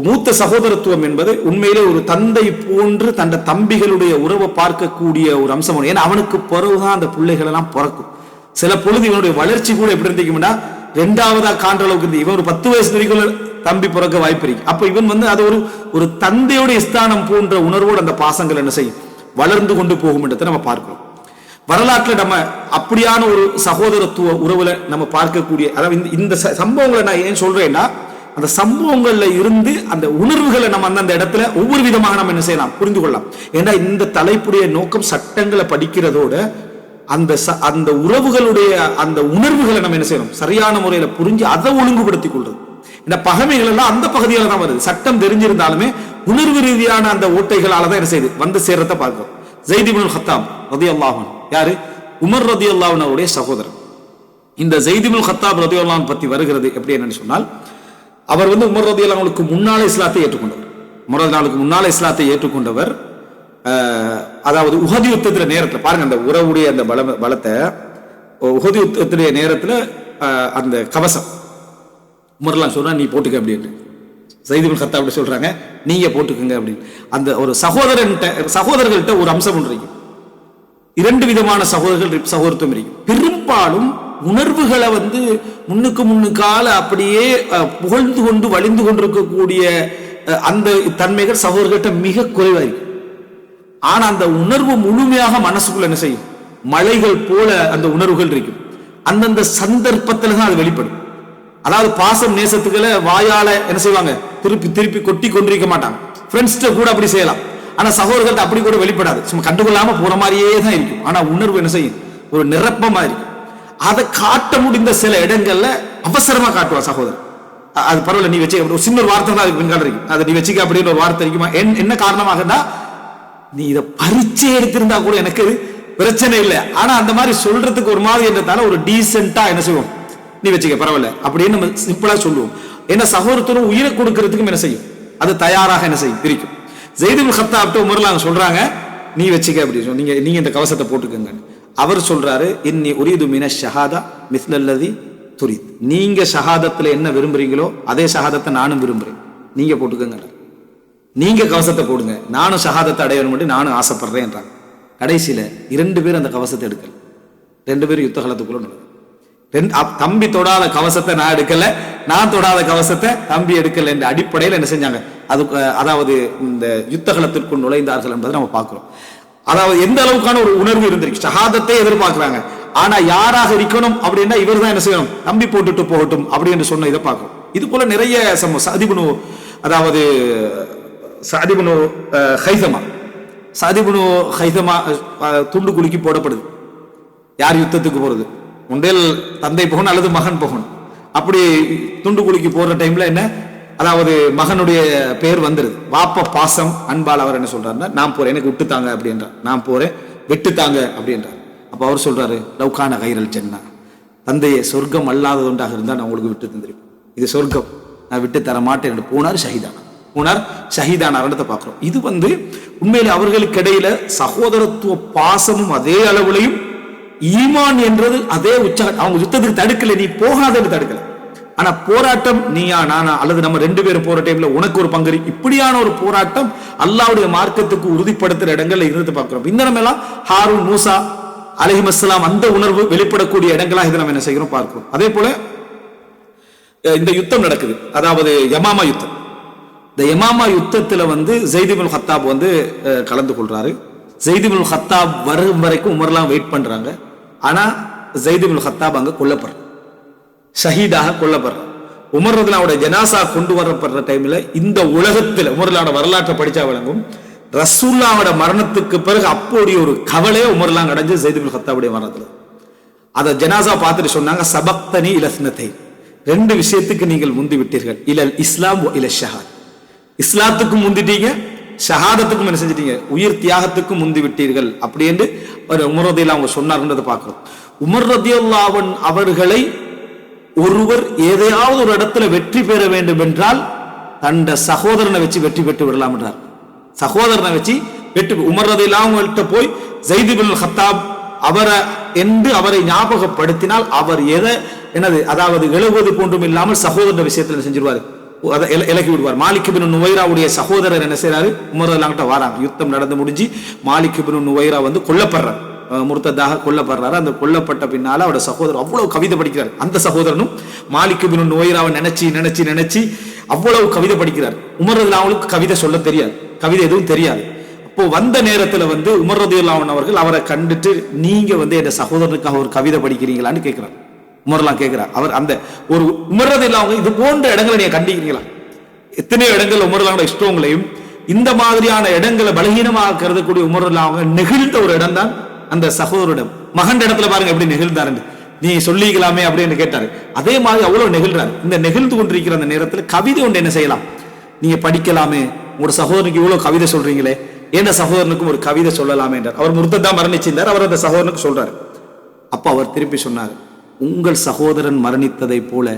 மூத்த சகோதரத்துவம் என்பது உண்மையிலே ஒரு தந்தை போன்று தன் தம்பிகளுடைய உறவை பார்க்கக்கூடிய ஒரு அம்சம். ஏன்னா அவனுக்கு பிறகுதான் அந்த பிள்ளைகள் எல்லாம் பிறக்கும். சில பொழுது இவனுடைய வளர்ச்சி கூட எப்படி இருந்துக்கும்னா, 2ஆவதா காண்ற அளவுக்கு இருந்து இவன் ஒரு 10 வயசு வரைக்கும் தம்பி பிறக்க வாய்ப்பு இருக்கு. அப்ப இவன் அது ஒரு தந்தையுடைய ஸ்தானம் போன்ற உணர்வோடு அந்த பாசங்கள் என்ன செய்யும், வளர்ந்து கொண்டு போகும் என்றதை நம்ம பார்க்கிறோம். வரலாற்றுல நம்ம அப்படியான ஒரு சகோதரத்துவ உறவுல நம்ம பார்க்கக்கூடிய, அதாவது இந்த சம்பவங்களை நான் ஏன் சொல்றேன்னா, அந்த சம்பவங்கள்ல இருந்து அந்த உணர்வுகளை நம்ம அந்த இடத்துல ஒவ்வொரு விதமாக நம்ம என்ன செய்யலாம், புரிந்து கொள்ளலாம். ஏன்னா இந்த தலைப்புடைய நோக்கம் சட்டங்களை படிக்கிறதோட அந்த உறவுகளுடைய அந்த உணர்வுகளை நம்ம என்ன செய்யணும், சரியான முறையில புரிஞ்சு அதை ஒழுங்குபடுத்திக் கொள்றது. இந்த பகைமைகள் எல்லாம் அந்த பகுதியில தான் வருது. சட்டம் தெரிஞ்சிருந்தாலுமே உணர்வு ரீதியான அந்த ஓட்டைகளால தான் என்ன செய்யுது, சேர்றத பார்க்கிறோம். ஸைத் இப்னுல் கத்தாப் ரலியல்லாஹு அன்ஹு யாரு, உமர் ரலியல்லாஹு அன்ஹு அவருடைய சகோதரர். இந்த ஸைத் இப்னுல் கத்தாப் ரலியல்லாஹு அன்ஹு பத்தி வருகிறது எப்படி என்னன்னு சொன்னால், அவர் உமர் ரலியல்லாஹு அன்ஹுக்கு முன்னாலே இஸ்லாத்தை ஏற்றுக்கொண்டவர். உமர் ரலியல்லாஹு அன்ஹுக்கு முன்னாலே இஸ்லாத்தை ஏற்றுக்கொண்டவர். அதாவது உஹது யுத்தத்துல நேரத்தில் பாருங்க, அந்த உறவுடைய அந்த பலத்தை, உஹது யுத்தத்துடைய நேரத்தில் அந்த கவசம் உமர்லாம் சொல்றா, நீ போட்டுக்க அப்படின்னு. ஸைத் இப்னுல் கத்தாப் அப்படி சொல்றாங்க, நீங்க போட்டுக்குங்க அப்படின்னு. அந்த ஒரு சகோதரர்கள்ட்ட ஒரு அம்சம் ஒன்று இருக்கு. 2 விதமான சகோதரத்துவம் இருக்கு. பெரும்பாலும் உணர்வுகளை முன்னுக்கால அப்படியே புகழ்ந்து கொண்டு வழிந்து கொண்டிருக்கக்கூடிய அந்த தன்மைகள் சகோதரர்கிட்ட மிக குறைவா இருக்கு. ஆனா அந்த உணர்வு முழுமையாக மனசுக்குள்ள என்ன செய்யும், மலைகள் போல அந்த உணர்வுகள் இருக்கும். அந்தந்த சந்தர்ப்பத்துல தான் அது வெளிப்படும். அதாவது பாசம் நேசத்துக்களை வாயால என்ன செய்வாங்க, திருப்பி கொட்டி கொண்டிருக்க மாட்டாங்க. ஃப்ரெண்ட்ஸ்ட கூட அப்படி செய்யலாம். ஆனா சகோதரர்கள்ட்ட அப்படி கூட வெளிப்படாது, சும்மா கண்டுகொள்ளாம போற மாதிரியே தான் இருக்கும். ஆனா உணர்வு என்ன செய்யும், ஒரு நிரப்பமா இருக்கும். அதை காட்ட முடிந்த சில இடங்கள்ல அவசரமா காட்டுவான் சகோதரர். அது பரவாயில்ல, நீ வச்சு ஒரு சின்ன ஒரு வார்த்தை தான் அதுக்கு பின்கால இருக்கும், அதை நீ வச்சுக்க அப்படின்னு ஒரு வார்த்தை இருக்குமா. என்ன காரணமாகனா, நீ இதை பரீட்சை எடுத்திருந்தா கூட எனக்கு பிரச்சனை இல்லை. ஆனா அந்த மாதிரி சொல்றதுக்கு ஒரு மாதிரி என்றதால ஒரு டீசென்டா என்ன செய்வோம், நீ வச்சுக்க பரவாயில்ல அப்படின்னு நம்ம சிம்பிளா சொல்லுவோம். ஏன்னா சகோதரத்துவம் உயிரை கொடுக்கறதுக்கும் என்ன செய்யும், அது தயாராக என்ன செய்யும், பிரிக்கும். ஸைத் இப்னுல் கத்தாப் உமர்லாம் சொல்றாங்க, நீ வச்சுக்க அப்படின்னு சொல்லி, நீங்க இந்த கவசத்தை போட்டுக்கங்க. அவர் சொல்றாரு, இன்னி உரீது மின ஷஹாதா மிஸ்லல்லதி துரீத், நீங்க ஷஹாதத்துல என்ன விரும்புறீங்களோ அதே ஷஹாதத்தை நானும் விரும்புறேன், நீங்க போட்டுக்கங்க, நீங்க கவசத்தை போடுங்க, நானும் ஷஹாதத்தை அடையணும் நானும் ஆசைப்படுறேன் என்றாங்க. கடைசியில 2 பேர் அந்த கவசத்தை எடுக்கல. 2 பேரும் யுத்த காலத்துக்குள்ள நடக்கும். தம்பி தொடாத கவசத்தை நான் எடுக்கல, நான் தொடாத கவசத்தை தம்பி எடுக்கல என்ற அடிப்படையில் என்ன செஞ்சாங்க, அதாவது இந்த யுத்த காலத்திற்குள் நுழைந்தார்கள் என்பதை நம்ம பார்க்கிறோம். அதாவது எந்த அளவுக்கான ஒரு உணர்வு இருந்திருக்கு, ஷஹாதத்தை எதிர்பார்க்கிறாங்க. ஆனா யாராக இருக்கணும் அப்படின்னா இவர் தான் என்ன செய்யணும், தம்பி போட்டுட்டு போகட்டும் அப்படின்னு சொன்ன இதை பார்க்கிறோம். இது போல நிறைய சதிபுனு, அதாவது சதிபுனு ஹைசமா சஅத் இப்னு ஹைஸமா துண்டு குலுக்கி போடப்படுது. யார் யுத்தத்துக்கு போறது? ஒன்றேல் தந்தை போகணும் அல்லது மகன் போகணும். அப்படி துண்டு குலுக்கி போடுற டைம்ல என்ன, அதாவது மகனுடைய பெயர் வந்துருது. வாப்ப பாசம் அன்பால் அவர் என்ன சொல்றாருன்னா, நான் போறேன், எனக்கு விட்டுத்தாங்க அப்படின்றார். நான் போறேன், விட்டுத்தாங்க அப்படின்றார். அப்ப அவர் சொல்றாரு, லவ்கான கைரல் ஜன்னா, தந்தையை சொர்க்கம் அல்லாதது ஒன்றாக இருந்தால் நான் உங்களுக்கு விட்டு தந்திருப்பேன். இது சொர்க்கம், நான் விட்டு தர மாட்டேன் என்று போனார். ஷஹீதானார் பார்க்கிறோம். இது உண்மையில அவர்களுக்கு இடையில சகோதரத்துவ பாசமும் அதே அளவுலையும், ஈமான் என்றது அதே உச்சம். அவங்க யுத்தத்துக்கு தடுக்கல, நீ போகாதன்னு தடுக்கல. ஆனா போராட்டம் நீயா நானா அல்லது நம்ம ரெண்டு பேரும் போற டைம்ல உனக்கு ஒரு பங்கு, இப்படியான ஒரு போராட்டம் அல்லாஹ்வுடைய மார்க்கத்துக்கு உறுதிப்படுத்துற இடங்கள்ல இருந்து பார்க்கிறோம். இந்த நம்ம எல்லாம் ஹாரூன் மூசா அலைஹிஸ்ஸலாம் அந்த உணர்வு வெளிப்படக்கூடிய இடங்களா இதை நம்ம என்ன செய்கிறோம் பார்க்கிறோம். அதே போல இந்த யுத்தம் நடக்குது, அதாவது யமாமா யுத்தம். இந்த யமாமா யுத்தத்துல ஸைத் இப்னு ஹத்தாப் கலந்து கொள்றாரு. ஸைத் இப்னு ஹத்தாப் வரும் வரைக்கும் உமர்லாம் வெயிட் பண்றாங்க. ஆனா ஸைத் இப்னு ஹத்தாப் அங்க கொல்லப்படுற, ஷஹீதாக கொல்லப்படுற. உமர் ரலியல்லாஹு ஜனாசா கொண்டு வரப்படுற டைம்ல இந்த உலகத்துல உமர்லாவோட வரலாற்றை படிச்சா விளங்கும், ரசூலுல்லாஹோட மரணத்துக்கு பிறகு அப்படி ஒரு கவலையே உமர்லாம் அடைஞ்சு ஸைத் இப்னு ஹத்தாபுடைய மரணத்துல. அதை ஜனாசா பார்த்துட்டு சொன்னாங்க, சபக்தனி இலஸ்னத்தை, ரெண்டு விஷயத்துக்கு நீங்கள் முந்தி விட்டீர்கள், இலல் இஸ்லாம் இல ஷஹாத், இஸ்லாத்துக்கும் முந்திட்டீங்க, ஷஹாதத்துக்கும் என்ன செஞ்சிட்டீங்க, உயிர் தியாகத்துக்கும் முந்தி விட்டீர்கள் அப்படி என்று உமர் ரலியல்லாஹு அவங்க சொன்னார்ன்றதை பார்க்கிறோம். உமர் ரலியல்லாஹு அவர்களை ஒருவர் ஏதையாவது ஒரு இடத்துல வெற்றி பெற வேண்டும் என்றால் தண்ட சகோதரனை வச்சு வெற்றி பெற்று விடலாம் என்றார். சகோதரனை வச்சு வெற்றி. உமர் ரலியல்லாஹு போய் ஸைத் இப்னு ஹத்தாப் அவரை ஞாபகப்படுத்தினால் அவர் என்னது, அதாவது எழுவது போன்றும் இல்லாமல் சகோதர விஷயத்தில் செஞ்சிருவாரு, இலக்கி விடுவார். மாலிக் இப்னு நுவைராவுடைய சகோதரர் என்ன செய்யறாரு, உமர் ரலியல்லாஹு வராங்க. யுத்தம் நடந்து முடிஞ்சு மாலிக் இப்னு நுவைரா கொல்லப்படுறார், முர்த்ததாக கொல்லப்படுறாரு. அந்த கொல்லப்பட்ட பின்னால அவரோட சகோதரர் அவ்வளவு கவிதை படிக்கிறார். அந்த சகோதரனும் மாலிக் இப்னு நுவைராவை நினைச்சு நினைச்சு நினைச்சு அவ்வளவு கவிதை படிக்கிறார். உமர் ரலியல்லாஹு கவிதை சொல்ல தெரியாது, கவிதை எதுவும் தெரியாது. அப்போ வந்த நேரத்துல உமர் ரலியல்லாஹு அவர்கள் அவரை கண்டுட்டு, நீங்க என் சகோதரனுக்காக ஒரு கவிதை படிக்கிறீங்களான்னு கேட்கிறார். உமர்லாம் கேட்கிறார். அவர் அந்த ஒரு உமர் ரலியல்லாஹு இது போன்ற இடங்களை நீங்க கண்டிக்கிறீங்களா? எத்தனையோ இடங்கள் உமர் ரலியல்லாஹு இஷ்டங்களையும் இந்த மாதிரியான இடங்களை பலகீனமாக கருதக்கூடிய உமர் ரலியல்லாஹு நெகிழ்ந்த ஒரு இடம் தான் அந்த சகோதரிடம். மகன் இடத்துல பாருங்க எப்படி நெகிழ்ந்தாரு, நீ சொல்லிக்கலாமே அப்படின்னு கேட்டாரு. அதே மாதிரி அவ்வளவு நெகிழ்றாரு. இந்த நெகிழ்ந்து கொண்டிருக்கிற அந்த நேரத்தில் கவிதை ஒன்று என்ன செய்யலாம், நீங்க படிக்கலாமே, உங்களோட சகோதரனுக்கு இவ்வளவு கவிதை சொல்றீங்களே, என் சகோதரனுக்கும் ஒரு கவிதை சொல்லலாமே என்றார். அவர் முர்த்ததா மரணிச்சிருந்தார், அவர் அந்த சகோதரனுக்கு சொல்றாரு. அப்ப அவர் திருப்பி சொன்னார், உங்கள் சகோதரன் மரணித்ததை போல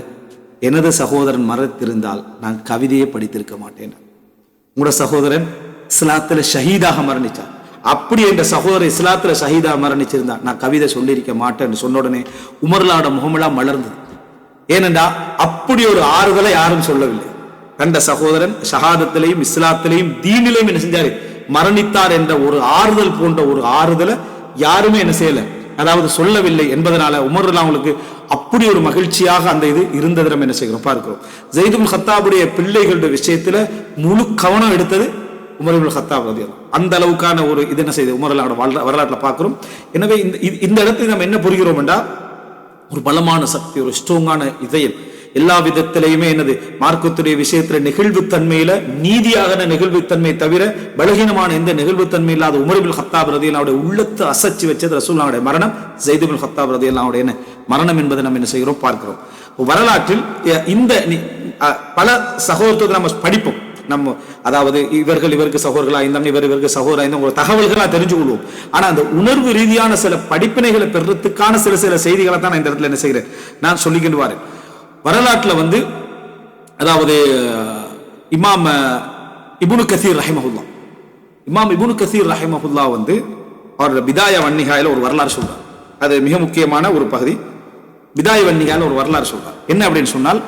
எனது சகோதரன் மரணித்திருந்தால் நான் கவிதையை படித்திருக்க மாட்டேன். உங்களோட சகோதரன் இஸ்லாத்துல ஷஹீதாக மரணிச்சார், அப்படி என்ற சகோதரர் இஸ்லாத்துல ஷஹீதா மரணிச்சிருந்தா நான் கவிதை சொல்லியிருக்க மாட்டேன்னு சொன்ன உடனே உமர்லாவோட முகமெல்லாம் மலர்ந்தது. ஏனென்றா அப்படி ஒரு ஆறுதலை யாரும் சொல்லவில்லை. கண்ட சகோதரன் ஷஹாதத்திலையும் இஸ்லாத்திலையும் தீனிலையும் என்ன செஞ்சாரு, மரணித்தார் என்ற ஒரு ஆறுதல் போன்ற ஒரு ஆறுதலை யாருமே என்ன செய்யல, அதாவது சொல்லவில்லை என்பதனால உமர் அவங்களுக்கு அப்படி ஒரு மகிழ்ச்சியாக அந்த இது இருந்ததை நம்ம என்ன செய்கிறோம் பார்க்கிறோம். ஸைத் இப்னு ஹத்தாபுடைய பிள்ளைகளுடைய விஷயத்துல முழு கவனம் எடுத்தது உமர் இப்னு ஹத்தாப் ரலியல்லாஹு. அந்த அளவுக்கான ஒரு இது என்ன செய்து உமர் ரலியல்லாஹு வரலாற்றில் பார்க்கிறோம். எனவே இந்த இடத்துல நம்ம என்ன புரிகிறோம் என்றால், ஒரு பலமான சக்தி, ஒரு ஸ்ட்ராங்கான இதயம், எல்லா விதத்திலையுமே என்னது மார்க்கத்துடைய விஷயத்துல நெகிழ்வுத்தன்மையில நீதியாக நெகிழ்வுத்தன்மை தவிர பலகீனமான எந்த நெகிழ்வுத்தன்மை இல்லாத உமர் இப்னு ஹத்தாப் ரலியல்லாஹு உள்ளத்தை அசைச்சு வச்சது ரசூலுல்லாஹுடைய மரணம், ஸைத் இப்னு ஹத்தாப் ரலியல்லாஹு என்ன மரணம் என்பதை நம்ம என்ன செய்கிறோம் பார்க்கிறோம். வரலாற்றில் இந்த பல சகோதரத்தை நம்ம படிப்போம். நம்ம அதாவது இவருக்கு சகோதரர்களா இருந்தாங்க, இவருக்கு சகோதரா இருந்தாங்க, ஒரு தகவல்களா தெரிஞ்சு கொள்வோம். ஆனா அந்த உணர்வு ரீதியான சில படிப்பினைகளை பெறத்துக்கான சில செய்திகளை தான் நான் இந்த இடத்துல என்ன செய்கிறேன், நான் சொல்லிக்கிட்டு வரேன். வரலாற்றுல அதாவது இமாம் இப்னு கஸீர் ரஹிமஹுல்லா, இமாம் இப்னு கஸீர் ரஹிமஹுல்லா அவரோட பிதாயா வன்னிகாயில ஒரு வரலாறு சொல்றார். அது மிக முக்கியமான ஒரு பகுதி. பிதாய வன்னிகாயில ஒரு வரலாறு சொல்றார். என்ன அப்படின்னு சொன்னால்,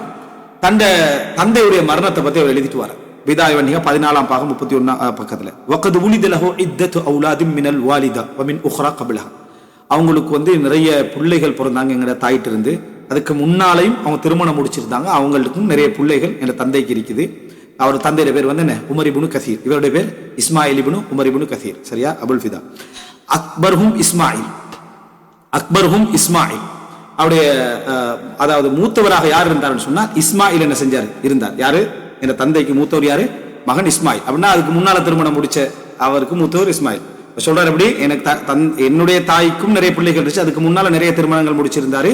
தந்தையுடைய மரணத்தை பத்தி அவர் எழுதிட்டு வர. பிதாய வன்னிகா 14ஆம் பாகம் 31 பக்கத்துல, வகது உலித லஹு இத்தத்து அவுலாதின் மினல் வாலிதா வ மின் உக்ரா கப்லஹா, அவங்களுக்கு நிறைய பிள்ளைகள் பிறந்தாங்க எங்கட தாயிட்டு இருந்து. அதுக்கு முன்னாலையும் அவங்க திருமணம் முடிச்சிருந்தாங்க. அவங்களுக்கும் நிறைய பிள்ளைகள் எங்க தந்தைக்கு இருக்குது. அவர் தந்தையோட பேர் என்ன, உமர் இப்னு கஸீர். இவருடைய பேர் இஸ்மாயில் இப்னு உமர் இப்னு கஸீர். சரியா, அபுல் ஃபிதா. அக்பர்ஹும் இஸ்மாயில். அவருடைய அதாவது மூத்தவராக யார் இருந்தாருன்னு சொன்னா இஸ்மாயில் என்ன செஞ்சார் இருந்தார். யாரு, என் தந்தைக்கு மூத்தவர் யாரு, மகன் இஸ்மாயில். அப்படின்னா அதுக்கு முன்னால திருமணம் முடிச்ச அவருக்கு மூத்தவர் இஸ்மாயில். சொல்றாரு எப்படி, எனக்கு என்னுடைய தாய்க்கும் நிறைய பிள்ளைகள் இருந்துச்சு, அதுக்கு முன்னால நிறைய திருமணங்கள் முடிச்சிருந்தாரு.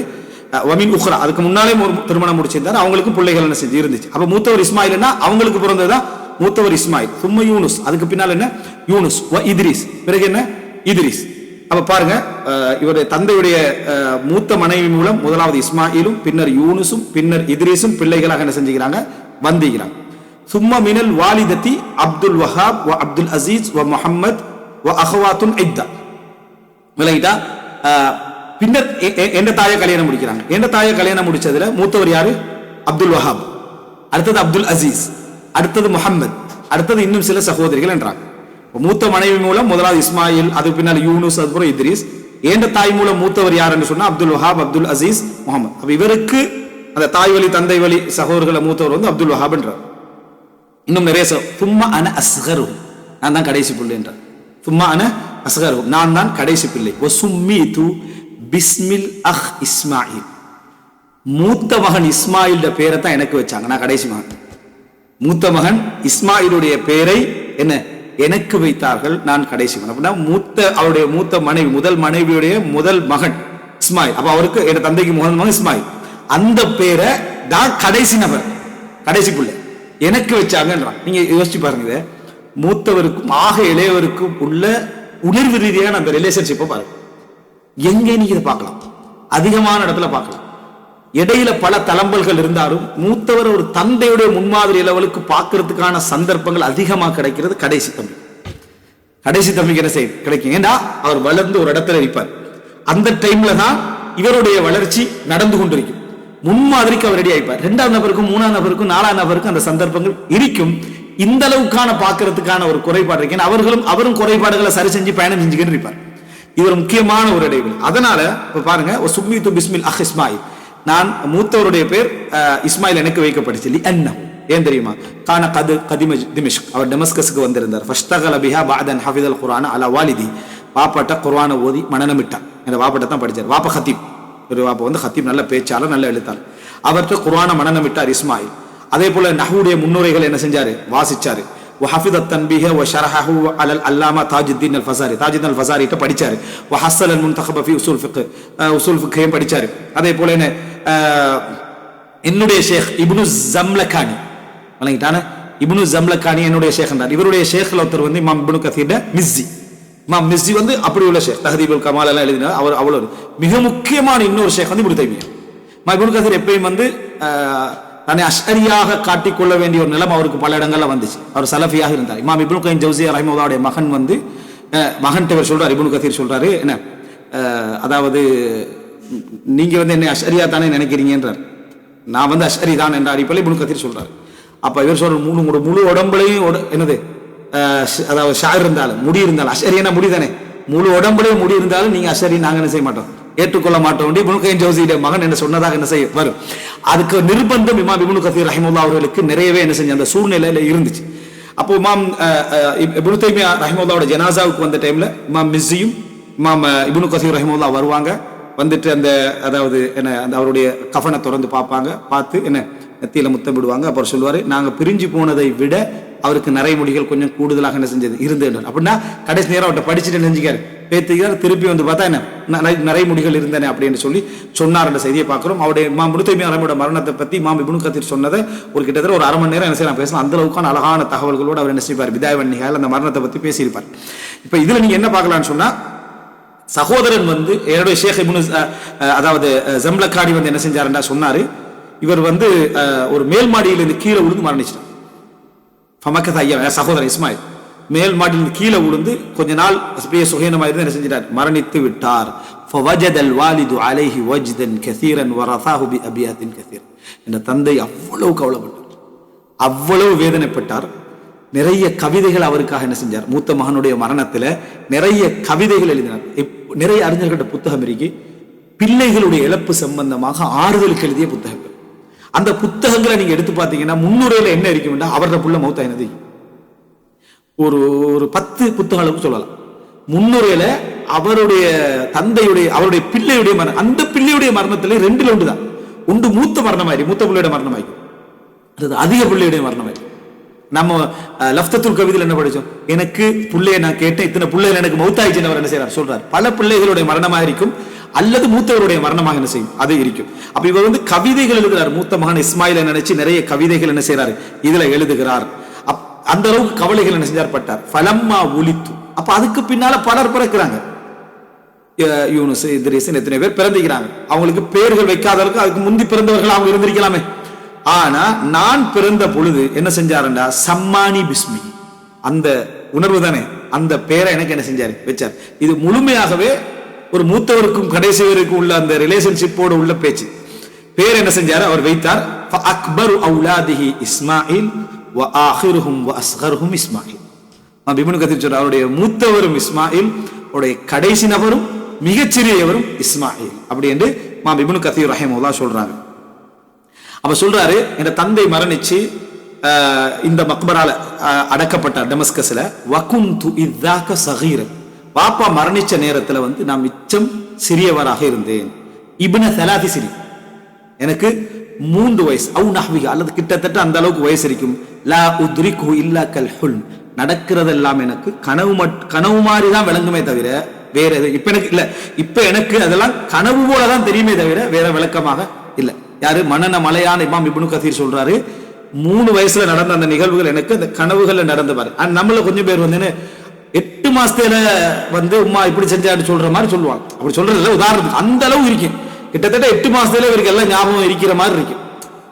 வமின் உஹ்ரா, அதுக்கு முன்னாலே ஒரு திருமணம் முடிச்சிருந்தாரு, அவங்களுக்கும் பிள்ளைகள் என்ன செஞ்சு இருந்துச்சு. அப்ப மூத்தவர் இஸ்மாயில்னா அவங்களுக்கு பிறந்ததுதான் மூத்தவர் இஸ்மாயில். சும்ம யூனுஸ், அதுக்கு பின்னால் என்ன யூனுஸ், இத்ரீஸ், பிறகு என்ன இத்ரீஸ். அப்ப பாருங்க, இவருடைய தந்தையுடைய மூத்த மனைவி மூலம் முதலாவது இஸ்மாயிலும் பின்னர் யூனுஸும் பின்னர் இத்ரீஸும் பிள்ளைகளாக என்ன செஞ்சுக்கிறாங்க, வந்திக்கிறாங்க. சும்மா மினல் வாலிதத்தி அப்துல் வஹாப் வ அப்துல் அசீஸ் வ முஹம்மத் வ அஹ்வாத்துன் இத்தா. விளங்கிட்டா? பின்னர் எந்த தாயை கல்யாணம் முடிக்கிறாங்க. எந்த தாயை கல்யாணம் முடிச்சதுல மூத்தவர் யாரு, அப்துல் வஹாப், அடுத்தது அப்துல் அசீஸ், அடுத்தது முஹம்மத், அடுத்தது இன்னும் சில சகோதரிகள் என்றாங்க. மூத்த மனைவி மூலம் முதலாவது இஸ்மாயில், அதுக்கு பின்னால் யூனுஸ், அதுக்கப்புறம் இத்ரீஸ். எந்த தாய் மூலம் மூத்தவர் யார் என்று சொன்னா அப்துல் வஹாப், அப்துல் அசீஸ், முகமது. அப்ப இவருக்கு அந்த தாய் வழி தந்தை வழி சகோதரர்களை மூத்தவர் வந்து அப்துல் வஹாப் என்றார். இன்னும் நிறைய சும்மா அன அஸ்கரு, நான் தான் கடைசி பிள்ளை என்றார். சும்மா அன அஸ்கரு, நான் தான் கடைசி பிள்ளை. வசும்மீது பிஸ்மில் அஹ் இஸ்மாயில், மூத்த மகன் இஸ்மாயிலுடைய பேரை தான் எனக்கு வச்சாங்க, நான் கடைசி மகன். மூத்த மகன் இஸ்மாயிலுடைய பேரை என்ன எனக்கு வைத்தார்கள், நான் கடைசி மகன். அப்படின்னா அவருடைய மூத்த மனைவி, முதல் மனைவியுடைய முதல் மகன் இஸ்மாயில். அப்ப அவருக்கு என் தந்தைக்கு முதல் மகன் இஸ்மாயில், அந்த பேரை தான் கடைசி நபர், கடைசி பிள்ளை எனக்கு வச்சாங்கன்றான். நீங்க யோசிச்சு பாருங்க, மூத்தவருக்கும் ஆக இளையவருக்கும் உள்ள உணர்வு ரீதியான அந்த ரிலேஷன்ஷிப்பை பாருங்க. எங்கே நீங்க இதை பார்க்கலாம், அதிகமான இடத்துல பார்க்கலாம். இடையில பல தளம்பல்கள் இருந்தாலும் மூத்தவர் ஒரு தந்தையுடைய முன்மாதிரி லெவலுக்கு பார்க்கறதுக்கான சந்தர்ப்பங்கள் அதிகமாக கிடைக்கிறது கடைசி தம்பி. கடைசி தம்பிக்கு என்ன செய்ய கிடைக்கும், ஏன்னா அவர் வளர்ந்து ஒரு இடத்துல இருப்பார். அந்த டைம்ல தான் இவருடைய வளர்ச்சி நடந்து கொண்டிருக்கும். முன்மாதிரிக்கு அவர் ரெடி ஆயிப்பார். இரண்டாம் நபருக்கும் மூணாம் நபருக்கும் நாலாம் நபருக்கும் அந்த சந்தர்ப்பங்கள் இருக்கும். இந்த அளவுக்கான பார்க்கறதுக்கான ஒரு குறைபாடு இருக்கு. அவரும் குறைபாடுகளை சரி செஞ்சு பயணம் செஞ்சுக்கிட்டு இருப்பார். இது ஒரு முக்கியமான ஒரு இடைவெளி. அதனால இப்ப பாருங்க, சும்மிது பிஸ்மில் அஹ் இஸ்மாயில், நான் மூத்தவருடைய பேர் இஸ்மாயில் எனக்கு வைக்கப்பட்டுச்சு. ஏன் தெரியுமா, கான கதிம திமிஷ்க், அவர் டெமஸ்கஸுக்கு வந்திருந்தார். ஃபஷ்தகல பிஹா பஅதன் ஹஃபிதல் குர்ஆன அலா வாலிதி, வாப்பாட்ட குர்ஆனை ஓதி மனனமிட்டார். இந்த வாப்பாட்ட தான் படிச்சார். வாப்பா ஹத்தீப், ஒரு வாப்பா வந்து ஹத்தீப், நல்ல பேச்சாளர், நல்ல எழுத்தாளர். அவர்கிட்ட குர்ஆனை மனனமிட்டார் இஸ்மாயில். அதே போல நஹ்வுடைய முன்னுரைகள் என்ன செஞ்சாரு, வாசிச்சாரு. وحفظ التنبيه وشرحه على العلامه تاج الدين الفزاري, تاج الدين الفزاري கிட்ட படிச்சாரு. وحصل المنتخب في اصول فقه, usul fiqh படிச்சாரு. அதே போல என்ன என்னுடைய ஷேக் இப்னு ஜம்லகானி, வணங்கிட்டானே, இப்னு ஜம்லகானி என்னுடைய ஷேக் என்றார். இவருடைய ஷேக்ல ஒருத்தர் வந்து இமாம் இப்னு கதீர் மிஸ்ஸி. இமாம் மிஸ்ஸி வந்து அப்படி உள்ள ஷேக், தஹதீபுல் கமால் எல்லாம் எழுதினார். அவர் அவ்வளவு மிக முக்கியமான இன்னொரு ஷேக் வந்து இப்னு தைமியா. இமாம் இப்னு கதீர் எப்பயும் வந்து தன்னை அஷ்அரியாக காட்டிக்கொள்ள வேண்டிய ஒரு நிலம் அவருக்கு பல இடங்கள்ல வந்துச்சு. அவர் சலஃபியாக இருந்தார். இமாம் இப்னு கைம் ஜௌசியா ரஹிமஹுல்லாஹுடைய மகன் வந்து மகன் இவர் சொல்றாரு, இப்னு கதீர் சொல்றாரு என்ன, அதாவது நீங்க வந்து என்னை அஷ்அரியா தானே நினைக்கிறீங்கன்றார். நான் வந்து அஷ்அரி தான் என்ற அடிப்படையில் இப்னு கதீர் சொல்றாரு. அப்ப இவர் சொல்ற முழு உடம்புலையும் என்னது, அதாவது ஷார் இருந்தாலும் முடி இருந்தாலும், அஷ்அரியா முடி தானே, முழு உடம்புலையும் முடி இருந்தாலும் நீங்க அஷ்அரி நாங்க என்ன செய்ய மாட்டோம், ஏற்றுக்கொள்ள மாட்டோம். இப்னு கைம் ஜௌசியுடைய மகன் என்ன சொன்னதாக என்ன செய்ய வரும். அதுக்கு நிர்பந்தம் இமாம் இப்னு கதீர் ரஹிமஹுல்லாஹ் அவர்களுக்கு நிறையவே என்ன செஞ்ச அந்த சூழ்நிலையில இருந்துச்சு. அப்போ இமாம் இப்னு தைமியா ரஹிமஹுல்லாஹ்வோட ஜனாசாவுக்கு வந்த டைம்ல இமாம் மிஸ்ஸியும் இமாம் இப்னு கதீர் ரஹிமஹுல்லாஹ் வருவாங்க. வந்துட்டு அந்த அதாவது என்ன அந்த அவருடைய கஃபனை திறந்து பார்ப்பாங்க. பார்த்து என்ன நெத்தியில முத்தமிடுவாங்க. அப்புறம் சொல்லுவாரு, நாங்க பிரிஞ்சு போனதை விட அவருக்கு நரைமுடிகள் கொஞ்சம் கூடுதலாக என்ன செஞ்சது இருந்தது. அப்படின்னா கடைசி நேரம் அவர்கிட்ட படிச்சுட்டு நினைஞ்சிக்காரு, பேத்துக்கிறார். திருப்பி வந்து பார்த்தா என்ன நரைமுடிகள் இருந்தன அப்படின்னு சொல்லி சொன்னார் என்ற செய்தியை பார்க்கிறோம். அவருடைய இமாம் இப்னு தைமியா ரஹிமஹுல்லாஹ் மரணத்தை பத்தி இமாம் இப்னு கதீர் சொன்னதை ஒரு கிட்டத்தட்ட ஒரு அரை மணி நேரம் என்ன செய்யலாம் பேசலாம். அந்த அளவுக்கான அழகான தகவல்களோடு அவர் என்ன செய்வார், பிதாய வன்னிகால் அந்த மரணத்தை பத்தி பேசியிருப்பார். இப்ப இதுல நீங்க என்ன பார்க்கலாம்னு சொன்னா, சகோதரன் வந்து என்னுடைய ஷேக் இப்னு அதாவது ஜம்லகானி வந்து என்ன செஞ்சாருன்னா சொன்னாரு, இவர் வந்து ஒரு மேல் மாடியிலிருந்து கீழே விழுந்து மரணிச்சிட்டார். ஃபமக்கத ஐயா சகோதரன் இஸ்மாயில் மேல் மாடியிலிருந்து கீழே விழுந்து கொஞ்ச நாள் அப்படியே சுகீனமாயிருந்து என்ன செஞ்சிட்டார், மரணித்து விட்டார். ஃபவஜதல் வாலிது அலைஹி வஜ்தன் கஸீரன் வரஸாஹு பிஅபியாத்தின் கஸீர். இந்த தந்தை அவ்வளவு கவலைப்பட்டார், அவ்வளவு வேதனைப்பட்டார். நிறைய கவிதைகள் அவருக்காக என்ன செஞ்சார், மூத்த மகனுடைய மரணத்தில் நிறைய கவிதைகள் எழுதினார். நிறைய அறிஞர்கள்ட்ட புத்தகம் இருக்கு, பிள்ளைகளுடைய இழப்பு சம்பந்தமாக ஆறுதலுக்கு எழுதிய புத்தகங்கள். அந்த புத்தகங்களை நீங்க எடுத்து பார்த்தீங்கன்னா முன்னுரையில என்ன இருக்கும்னா அவரோட புள்ள மௌத்தாயினது ஒரு 10 புத்தகங்களுக்கு சொல்லலாம். முன்னுரையில அவருடைய தந்தையுடைய அவருடைய பிள்ளையுடைய மரணம், அந்த பிள்ளையுடைய மரணத்துல 2ல் 1 தான். ஒன்று மூத்த மரணமாயிரு, மூத்த பிள்ளையுடைய மரணமாயிரு, அது அதிக பிள்ளையுடைய மரணமாயிரு. நம்ம லஃப்தத்துல் கவிதையில் என்ன படிச்சோம்? எனக்கு பிள்ளைய நான் கேட்டேன், இத்தனை பிள்ளைகள் எனக்கு மௌத்தாயிச்சுன்னு அவர் என்ன செய்யறார் சொல்றார். பல பிள்ளைகளுடைய மரணமாக இருக்கும், அல்லது மூத்தவருடைய மரணமாக என்ன செய்யும், அது இருக்கும். அப்ப இவர் வந்து கவிதைகள் எழுதுகிறார். மூத்த மகன் இஸ்மாயிலை நினைச்சு நிறைய கவிதைகள் என்ன செய்யறாரு, இதுல எழுதுகிறார். அந்த அளவுக்கு கவலைகள் என்ன செஞ்சார் பட்டார். ஃபலம்மா உலித்து, அப்ப அதுக்கு பின்னால பலர் பிறக்கிறாங்க. யூனுஸ், இத்ரீஸ், எத்தனை பேர் பிறந்திக்கிறாங்க. அவங்களுக்கு பேர்கள் வைக்காதவர்கள் அதுக்கு முந்தி பிறந்தவர்கள் அவங்க இருந்திருக்கலாமே. ஆனா நான் பிறந்த பொழுது என்ன செஞ்சாருண்டா, சம்மானி பிஸ்மி, அந்த உணர்வு தானே, அந்த பேரை எனக்கு என்ன செஞ்சாரு, வச்சார். இது முழுமையாகவே ஒரு மூத்தவருக்கும் கடைசிவருக்கும் உள்ள அந்த ரிலேஷன்ஷிப்போடு உள்ள பேச்சு. பேர் என்ன செஞ்சாரு, அவர் வைத்தார். அக்பரு அவுலாதிஹி இஸ்மாயில் வ ஆகிருஹும் வ அஸ்கருஹும் இஸ்மாயில். இப்னு கதீர் சொல்றார், அவருடைய மூத்தவரும் இஸ்மாயில், அவருடைய கடைசி நபரும் மிகச்சிறியவரும் இஸ்மாயில். அப்படி என்று இப்னு கதீர் ரஹிமஹுல்லாஹ் சொல்றாங்க. அப்ப சொல்றாரு, என் தந்தை மரணிச்சு இந்த மக்பரால அடக்கப்பட்டார் டெமஸ்கஸ்ல. வகுந்து இதாக சகீரன், பாப்பா மரணிச்ச நேரத்துல வந்து நான் மிச்சம் சிறியவராக இருந்தேன். இப்ன தலாதி சிரி, எனக்கு 3 வயசு, அவு நஹ்விஹா, அல்லது கிட்டத்தட்ட அந்த அளவுக்கு வயசு இருக்கும். லா உத்ரிகு இல்லா கல் ஹுல்ம், நடக்கிறதெல்லாம் எனக்கு கனவு மாதிரி தான் விளங்குமே தவிர வேற இப்ப எனக்கு இல்ல. இப்ப எனக்கு அதெல்லாம் கனவு போலதான் தெரியுமே தவிர வேற விளக்கமாக இல்ல. யாரு, மனன மலையான இமாம் இப்னு கதீர் சொல்றாரு, 3 வயசுல நடந்த அந்த நிகழ்வுகள் எனக்கு அந்த கனவுகள்ல நடந்து பாரு. நம்மள கொஞ்சம் பேர் வந்து 8 மாசத்துல வந்து உமா இப்படி செஞ்சான்னு சொல்ற மாதிரி சொல்லுவாங்க. அப்படி சொல்றதுல உதாரணத்துக்கு அந்த அளவு இருக்கு. கிட்டத்தட்ட 8 மாசத்துல இவருக்கு எல்லாம் ஞாபகம் இருக்கிற மாதிரி இருக்கு.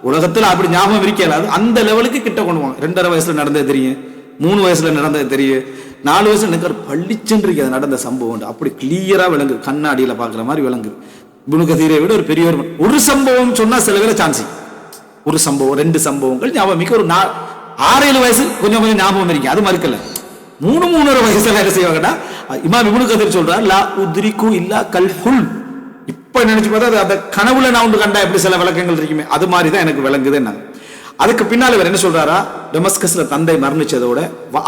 உலகத்துல அப்படி ஞாபகம் இருக்கலாது, அந்த லெவலுக்கு கிட்ட கொண்டு போவாங்க. 2.5 வயசுல நடந்தது தெரியும், 3 வயசுல நடந்தது தெரியும், 4 வயசுல எனக்கு பள்ளிச்சென்று அது நடந்த சம்பவம் அப்படி கிளியரா விளங்குது, கண்ணாடியில பாக்குற மாதிரி விளங்குது. இப்னு கதீரை விட ஒரு பெரியவர். ஒரு சம்பவம் சொன்னா சில வேலை சான்ஸ், ஒரு சம்பவம் 2 சம்பவங்கள் ஞாபகம் மிக்க, ஒரு 6-7 வயசு கொஞ்சம் கொஞ்சம் ஞாபகம் இருக்கு, அது மறுக்கல. 3-3.5 வயசுல என்ன செய்வாங்கடா, இமாம் இப்னு கதீர் சொல்றார், லா உத்ரிகு இல்லா கல் ஹுல். இப்ப நினைச்சு பார்த்தா அந்த கனவுல நான் ஒன்று கண்டா எப்படி சில விளக்கங்கள் இருக்குமே, அது மாதிரி தான் எனக்கு விளங்குது. என்ன அதுக்கு பின்னால் இவர் என்ன சொல்றாரா, டெமஸ்கஸ்ல தந்தை மரணிச்சதோட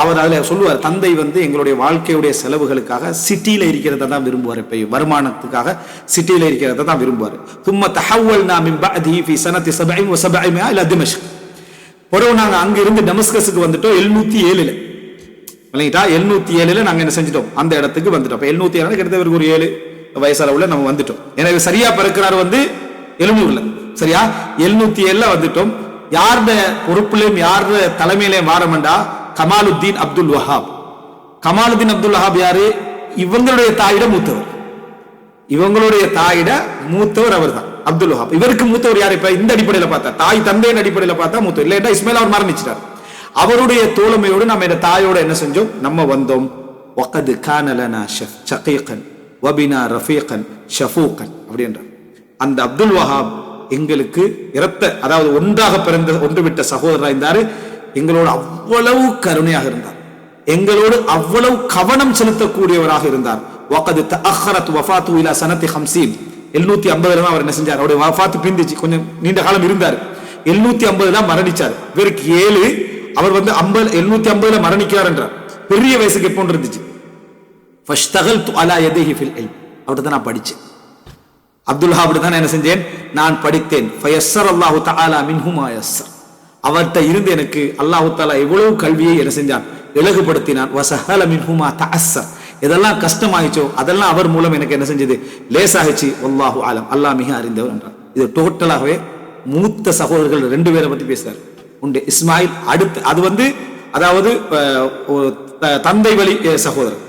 அவர் அதுல சொல்லுவார், தந்தை வந்து எங்களுடைய வாழ்க்கையுடைய செலவுகளுக்காக சிட்டியில இருக்கிறத தான் விரும்புவார். இப்ப வருமானத்துக்காக சிட்டியில இருக்கிறத தான் விரும்புவார். தும்ம தஹவ்வல்னா மின் பஅதிஹி ஃபீ சனதி 77 இலா திமஷ்க். பிறகு நாங்க அங்க இருந்து டெமஸ்கஸுக்கு வந்துட்டோம் 707ல. இல்லைங்களா, 707ல நாங்க என்ன செஞ்சிட்டோம், அந்த இடத்துக்கு வந்துட்டோம். 707 கிட்டத்தட்ட ஒரு 7 வயசளவுல நம்ம வந்துட்டோம். எனவே சரியா பிறக்கிறார் வந்து 700ல, சரியா 707ல வந்துட்டோம். யாருடைய பொறுப்புலையும் யாருடைய தலைமையிலையும் வாரமண்டா, கமாலுத்தீன் அப்துல் வஹாப். கமாலுத்தீன் அப்துல் வஹாப் யாரு, இவங்களுடைய தாயிட மூத்தவர். இவங்களுடைய தாயிட மூத்தவர் அவர் தான் அப்துல் வஹாப். இவருக்கு மூத்தவர் யாரு, இப்ப இந்த அடிப்படையில பார்த்தா, தாய் தந்தையின் அடிப்படையில பார்த்தா மூத்தவர். இல்லையா இஸ்மாயில் அவர் மரணிச்சிட்டார். அவருடைய தோழமையோடு நம்ம இந்த தாயோட என்ன செஞ்சோம், நம்ம வந்தோம். வகத் கான லனா ஷகீகன் வபினா ரஃபீகன் ஷஃபூகன் அப்படின்ற அந்த அப்துல் வஹாப் எங்களுக்கு இரத்த, அதாவது ஒன்றாக பிறந்த ஒன்று விட்ட சகோதரராக இருந்தாரு. எங்களோடு அவ்வளவு கருணையாக இருந்தார், எங்களோடு அவ்வளவு கவனம் செலுத்தக்கூடியவராக இருந்தார். வகத் தஅخرت வஃபாத்து இலா சனதி 50. 750ல தான் அவர் என்ன செஞ்சார், அவருடைய வஃபாத்து பிந்திச்சு, கொஞ்சம் நீண்ட காலம் இருந்தார். 750ல மரணிச்சார். இவருக்கு 7, அவர் வந்து 750ல மரணிக்கிறார் என்றார். பெரிய வயசுக்கு எப்போ இருந்துச்சு. ஃபஷ்தகல்து அலா யதிஹி ஃபில் இல்ம், அவர்ட்ட நான் படிச்சேன். அப்துல் வஹாப் தான் என்ன செஞ்சேன், நான் படித்தேன். ஃபயஸ்ஸர் அல்லாஹு தஆலா மின்ஹு மா யஸ்ஸர், அவர்ட்ட இருந்து எனக்கு அல்லாஹு தஆலா எவ்வளவு கல்வியை என்ன செஞ்சான், இலகுபடுத்தினான். வஸஹல மின்ஹு மா தஅஸ்ஸர், இதெல்லாம் கஷ்டமாயிச்சோ அதெல்லாம் அவர் மூலம் எனக்கு என்ன செஞ்சது, லேசாகிச்சு. வல்லாஹு ஆலம், அல்லாஹ் மிக அறிந்தவர் என்றார். இது டோட்டலாகவே மூத்த சகோதரர்கள் 2 பேரை பத்தி பேசுறாரு. உண்டு இஸ்மாயில், அடுத்து அது வந்து அதாவது தந்தை வழி சகோதரர்,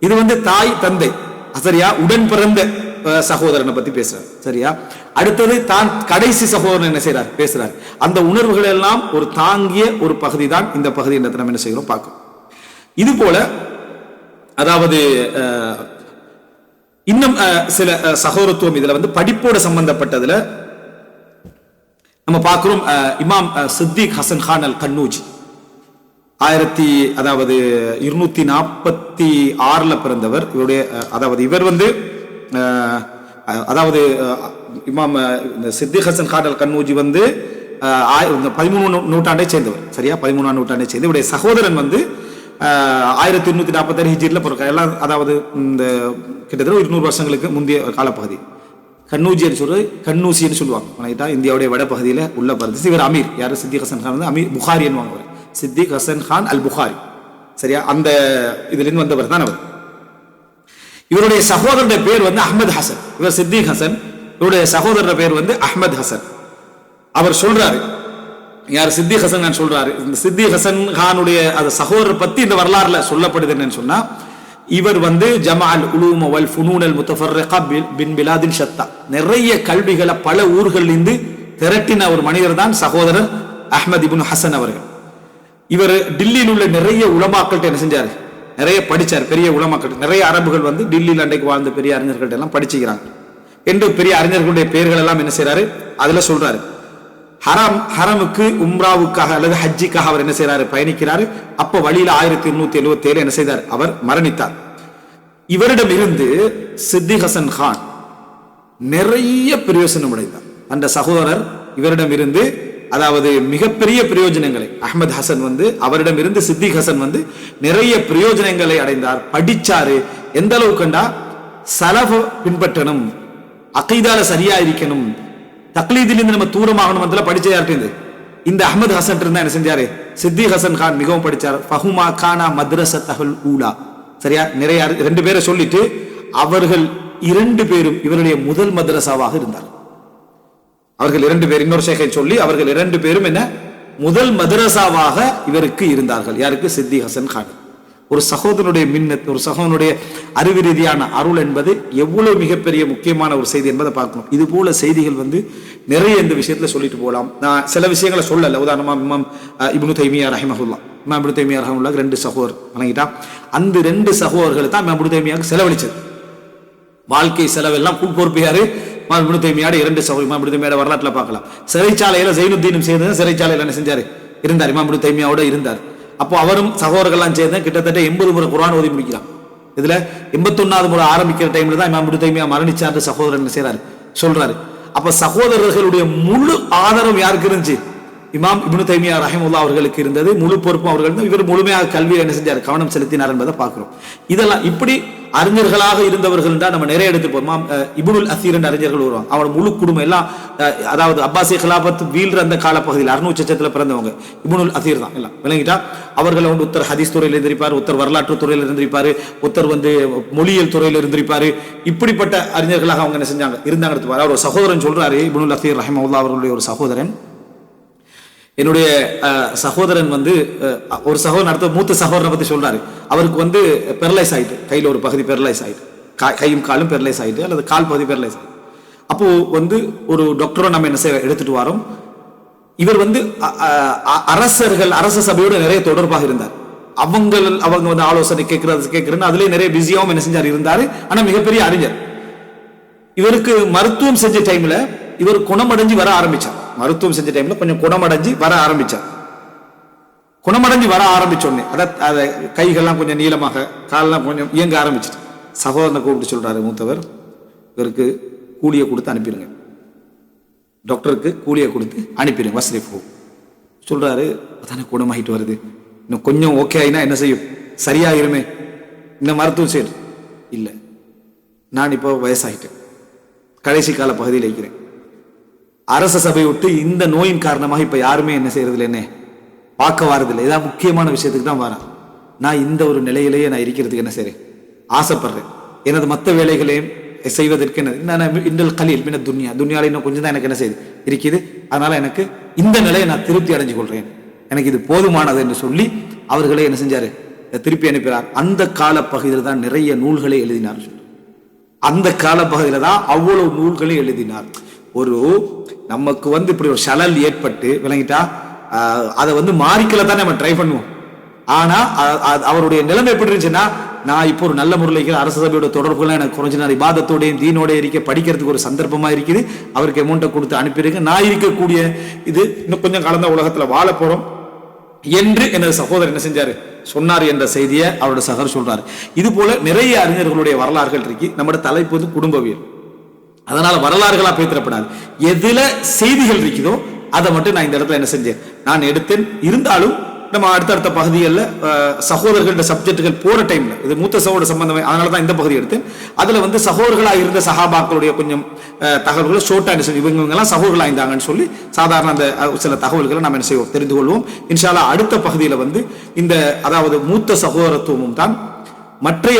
இது வந்து தாய் தந்தை, சரியா, உடன் பிறந்த சகோதரனை பத்தி பேசுறார், சரியா. அடுத்தது தான் கடைசி சகோதரன் என்ன செய்யறார், பேசுறார். அந்த உணர்வுகள் எல்லாம் ஒரு தாங்கிய ஒரு பகுதி தான் இந்த பகுதி என்று நம்ம என்ன செய்கிறோம் பார்க்கும். இது போல அதாவது இன்னும் சில சகோதரத்துவம் இதுல வந்து படிப்போட சம்பந்தப்பட்டதுல நம்ம பார்க்கிறோம். இமாம் சித்திக் ஹசன் கான் அல் கன்னூஜி 246ல பிறந்தவர். இவருடைய அதாவது இவர் வந்து அதாவது இமாம் சித்திக் ஹசன் கான் அல் கன்னூஜி வந்து 13ஆம் நூற்றாண்டை சேர்ந்தவர், சரியா, 13ஆம் நூற்றாண்டை சேர்ந்து. இவருடைய சகோதரன் வந்து 1246 ஹிஜ்ரில பிறக்க, எல்லாம் அதாவது இந்த கிட்டத்தட்ட 200 வருஷங்களுக்கு முந்தைய காலப்பகுதி. கன்னூஜின்னு சொல்றது கன்னூசின்னு சொல்லுவாங்க. இந்தியாவுடைய வட பகுதியில் உள்ள பகுதி. இவர் அமீர், யாரு, சித்திக் ஹசன் கான் வந்து அமீர் புகாரி என்னவாங்க. சித்திக் ஹசன் கான் அல் புகாரி. சரியா, அந்த இதிலிருந்து வந்தவர் தான் அவர். இவருடைய சகோதரருடைய பேர் வந்து அஹ்மத் ஹசன். இவர் சித்திக் ஹசன், இவருடைய சகோதரர் பேர் வந்து அஹ்மத் ஹசன். அவர் சொல்றாரு, யார் சித்திக் ஹசன் கான் சொல்றாரு, இந்த சித்திக் ஹசன் கானுடைய அந்த சகோதரர் பத்தி இந்த வரலாறுல சொல்லப்படுது என்னன்னு சொன்னா, இவர் வந்து ஜமால் உலூம் வல் ஃபுனூன் அல் முத்தஃபர்ரிகா பின் பிலாதின் ஷத்தா, நிறைய கல்விகளை பல ஊர்களில் இருந்து திரட்டின ஒரு மனிதர் தான் சகோதரர் அஹ்மத் இப்னு ஹசன் அவர்கள். இவர் டில்லியில் உள்ள நிறைய உலமாக்கள்கிட்ட என்ன செஞ்சாரு, நிறைய படிச்சார். பெரிய உலமாக்கள், நிறைய அரபுகள் வந்து டில்லியில் அன்றைக்கு வாழ்ந்த பெரிய அறிஞர்கள்ட்ட எல்லாம் படிச்சுக்கிறாங்க என்று பெரிய அறிஞர்களுடைய பெயர்கள் எல்லாம் என்ன செய்யறாரு அதுல சொல்றாரு. ஹரமுக்கு உம்ராவுக்காக அல்லது ஹஜ்ஜிக்காக அவர் என்ன செய்யறாரு, பயணிக்கிறாரு. அப்ப வழியில 1877 என்ன செய்தார், அவர் மரணித்தார். இவரிடம் இருந்து சித்திக் ஹசன் கான் நிறைய பிரயோஜனம் அடைந்தார். அந்த சகோதரர் இவரிடம் இருந்து, அதாவது மிகப்பெரிய பிரயோஜனங்களை, அஹ்மத் ஹசன் வந்து அவரிடம் இருந்து சித்திக் ஹசன் வந்து நிறைய பிரயோஜனங்களை அடைந்தார், படிச்சாரு. எந்த அளவுக்குண்டா, சலஃப பின்பற்றணும், அகீதால சரியா இருக்கணும், தக்லீதிலிருந்து நம்ம தூரமாகணும், அதில் படிச்ச யார்ட்டு இந்த அஹ்மத் ஹசன் இருந்தா என்ன செஞ்சாரு, சித்திக் ஹசன் கான் மிகவும் படிச்சார். ஃபஹுமா கானா மத்ரஸத்தஹுல் ஊலா. சரியா, நிறைய 2 பேரை சொல்லிட்டு அவர்கள் 2 பேரும் இவருடைய முதல் மദ്രസാவாக இருந்தார். அவர்கள் 2 பேர், இன்னொரு ஷேகை சொல்லி அவர்கள் 2 பேரும் என்ன முதல் மദ്രസാவாக இவருக்கு இருந்தார்கள். யாருக்கு, சித்திக் ஹசன் கான். ஒரு சகோதரனுடைய மின்னத், ஒரு சகோதரனுடைய அறிவு ரீதியான அருள் என்பது எவ்வளவு மிகப்பெரிய முக்கியமான ஒரு செய்தி என்பதை பார்க்கணும். இது போல செய்திகள் வந்து நிறைய இந்த விஷயத்துல சொல்லிட்டு போகலாம். நான் சில விஷயங்களை சொல்லல. உதாரணமா இமாம் இப்னு தைமியா ரஹிமஹுல்லா, இமாம் இப்னு தைமியா ரஹிமஹுல்லா 2 சகோதரர் வணங்கிட்டா, அந்த 2 சகோதரர்கள் தான் இமாம் இப்னு தைமியாவுக்கு செலவழிச்சது. வாழ்க்கை செலவெல்லாம் பொறுப்பு யாரு, இமாம் இப்னு தைமியாவோட 2 சகோதரர். இமாம் இப்னு தைமியாவோட வரலாற்றுல பார்க்கலாம். சிறைச்சாலையில ஜைனுத்தீனும் சேர்ந்து சிறைச்சாலையில என்ன செஞ்சாரு, இருந்தார். இமாம் இப்னு தைமியாவோட இருந்தார். அப்போ அவரும் சகோதரர்கள்லாம் சேர்ந்து கிட்டத்தட்ட 80 முறை குர்ஆன் ஓதி முடிக்கிறான். இதுல 81வது முறை ஆரம்பிக்கிற டைம்ல தான் இமாம் இப்னு தைமியா மரணிச்சார் சகோதரன் செய்றாரு சொல்றாரு. அப்ப சகோதரர்களுடைய முழு ஆதரவு யாருக்கு இருந்துச்சு, இமாம் இப்னு தைமியா ரஹிமஹுல்லாஹ் அவர்களுக்கு இருந்தது. முழு பொறுப்பும் அவர்கள். இவர் முழுமையாக கல்வியை என்ன செஞ்சார், கவனம் செலுத்தினார் என்பதை பார்க்கிறோம். இதெல்லாம் இப்படி அறிஞர்களாக இருந்தவர்கள் தான் நம்ம நிறைய எடுத்து போறோம். இப்னுல் அசீர் என்ற அறிஞர்கள் வருவாங்க. அவரோட முழு குடும்பம் எல்லாம், அதாவது அப்பாசி கிலாபத் வீழ்ற அந்த காலப்பகுதியில் 600 பிறந்தவங்க இப்னுல் அசீர் தான் எல்லாம். விளங்கிட்டா, அவர்கள் வந்து ஒருத்தர் ஹதீஸ் துறையில் இருந்திருப்பார், ஒருத்தர் வரலாற்று துறையில் இருந்திருப்பாரு, ஒருத்தர் வந்து மொழியியல் துறையில் இருந்திருப்பாரு. இப்படிப்பட்ட அறிஞர்களாக அவங்க என்ன செஞ்சாங்க, இருந்தாங்க. எடுத்துப்பாரு. அவர் சகோதரன் சொல்றாரு, இப்னுல் அசீர் ரஹிமஹுல்லாஹ் அவர்களுடைய ஒரு சகோதரன், என்னுடைய சகோதரன் வந்து ஒரு சகோதரன், அடுத்த மூத்த சகோதரனை பத்தி சொல்றாரு. அவருக்கு வந்து பெரலைஸ் ஆயிட்டு, கையில ஒரு பகுதி பெரலைஸ் ஆயிட்டு, கையும் காலும் பெரலைஸ் ஆயிட்டு, அல்லது கால் பகுதி பெரலைஸ் ஆயிட்டு. அப்போ வந்து ஒரு டாக்டரை நம்ம என்ன செய்ய எடுத்துட்டு வரோம். இவர் வந்து அரசர்கள், அரச சபையோடு நிறைய தொடர்பாக இருந்தார். அவங்க வந்து ஆலோசனை கேட்கறது அதுலயே நிறைய பிஸியாவும் என்ன செஞ்சார் இருந்தாரு. ஆனா மிகப்பெரிய அறிஞர். இவருக்கு மருத்துவம் செஞ்ச டைம்ல இவர் குணமடைஞ்சு வர ஆரம்பிச்சார். மருத்துவம் செஞ்ச டைம்ல கொஞ்சம் குணமடைஞ்சு வர ஆரம்பிச்சார். குணமடைஞ்சு வர ஆரம்பிச்சோடனே அத கைகள்லாம் கொஞ்சம் நீளமாக, காலெல்லாம் கொஞ்சம் இயங்க ஆரம்பிச்சிட்டு சகோதரனை கூப்பிட்டு சொல்றாரு, மூத்தவர், இவருக்கு கூலியை கொடுத்து அனுப்பிடுங்க, டாக்டருக்கு கூலியை கொடுத்து அனுப்பிடுங்க, வசரிஃபு சொல்றாரு. அதானே குணமாகிட்டு வருது, இன்னும் கொஞ்சம் ஓகே ஆயினா என்ன செய்யும், சரியாயிருமே, இந்த மருத்துவம் செய்யுது. இல்லை, நான் இப்போ வயசாகிட்டேன், கடைசி கால பகுதியில் இருக்கிறேன், அரச சபை விட்டு இந்த நோயின் காரணமாக இப்ப யாருமே என்ன செய்யறதில்லை, என்ன பார்க்க வாரதில்லை. இதான் முக்கியமான விஷயத்துக்கு தான் வரேன். நான் இந்த ஒரு நிலையிலேயே நான் இருக்கிறதுக்கு என்ன செய்றேன், ஆசைப்படுறேன். எனது மற்ற வேலைகளையும் செய்வதற்கு என்ன இண்டல் கலீல் மின துன்யா, துன்யால இன்னும் கொஞ்சம் தான் எனக்கு என்ன செய்யுது இருக்குது. அதனால எனக்கு இந்த நிலையை நான் திருப்தி அடைஞ்சு கொள்றேன், எனக்கு இது போதுமானது என்று சொல்லி அவர்களே என்ன செஞ்சாரு, திருப்பி அனுப்பினார். அந்த கால பகுதியில் தான் நிறைய நூல்களை எழுதினார். அந்த கால பகுதியில தான் அவ்வளவு நூல்களை எழுதினார். ஒரு நமக்கு வந்து இப்படி ஒரு ஷலல் ஏற்பட்டு விளங்கிட்டா, அதை வந்து மாறிக்கல தான் நம்ம ட்ரை பண்ணுவோம். ஆனா அவருடைய நிலைமை எப்படி இருந்துச்சுன்னா, நான் இப்போ ஒரு நல்ல முறையில் அரசு சபையோட தொடர்புலாம் எனக்கு குறைஞ்ச நாள் இபாதத்தோடையும் தீனோட இருக்க படிக்கிறதுக்கு ஒரு சந்தர்ப்பமா இருக்குது. அவருக்கு அமௌண்ட்டை கொடுத்து அனுப்பியிருக்க, நான் இருக்கக்கூடிய இது இன்னும் கொஞ்சம் கலந்த உலகத்துல வாழ போறோம் என்று எனது சகோதரர் என்ன செஞ்சாரு சொன்னார் என்ற செய்தியை அவரோட சகோதரர் சொல்றாரு. இது போல நிறைய அறிஞர்களுடைய வரலாறுகள் இருக்கு. நம்மளோட தலைப்பு வந்து குடும்பவியல். அதனால வரலாறுகளா பேசப்படாது. எதுல செய்திகள் இருக்குதோ அதை மட்டும் நான் இந்த இடத்துல என்ன செஞ்சேன், நான் எடுத்தேன். இருந்தாலும் நம்ம அடுத்தடுத்த பகுதிகளில் சகோதரர்கள சப்ஜெக்டுகள் போற டைம்ல இது மூத்த சகோதர சம்பந்தமே, அதனால தான் இந்த பகுதி எடுத்தேன். அதுல வந்து சகோதரர்களாக இருந்த சஹாபாக்களுடைய கொஞ்சம் தகவல்களை ஷோர்ட்டாக என்ன செய்வோம், இவங்கெல்லாம் சகோதரர்களாக இருந்தாங்கன்னு சொல்லி சாதாரண அந்த சில தகவல்களை நம்ம என்ன செய்வோம் தெரிந்து கொள்வோம். இன்ஷா அல்லாஹ் அடுத்த பகுதியில் வந்து இந்த அதாவது மூத்த சகோதரத்துவமும் தான் மற்றைய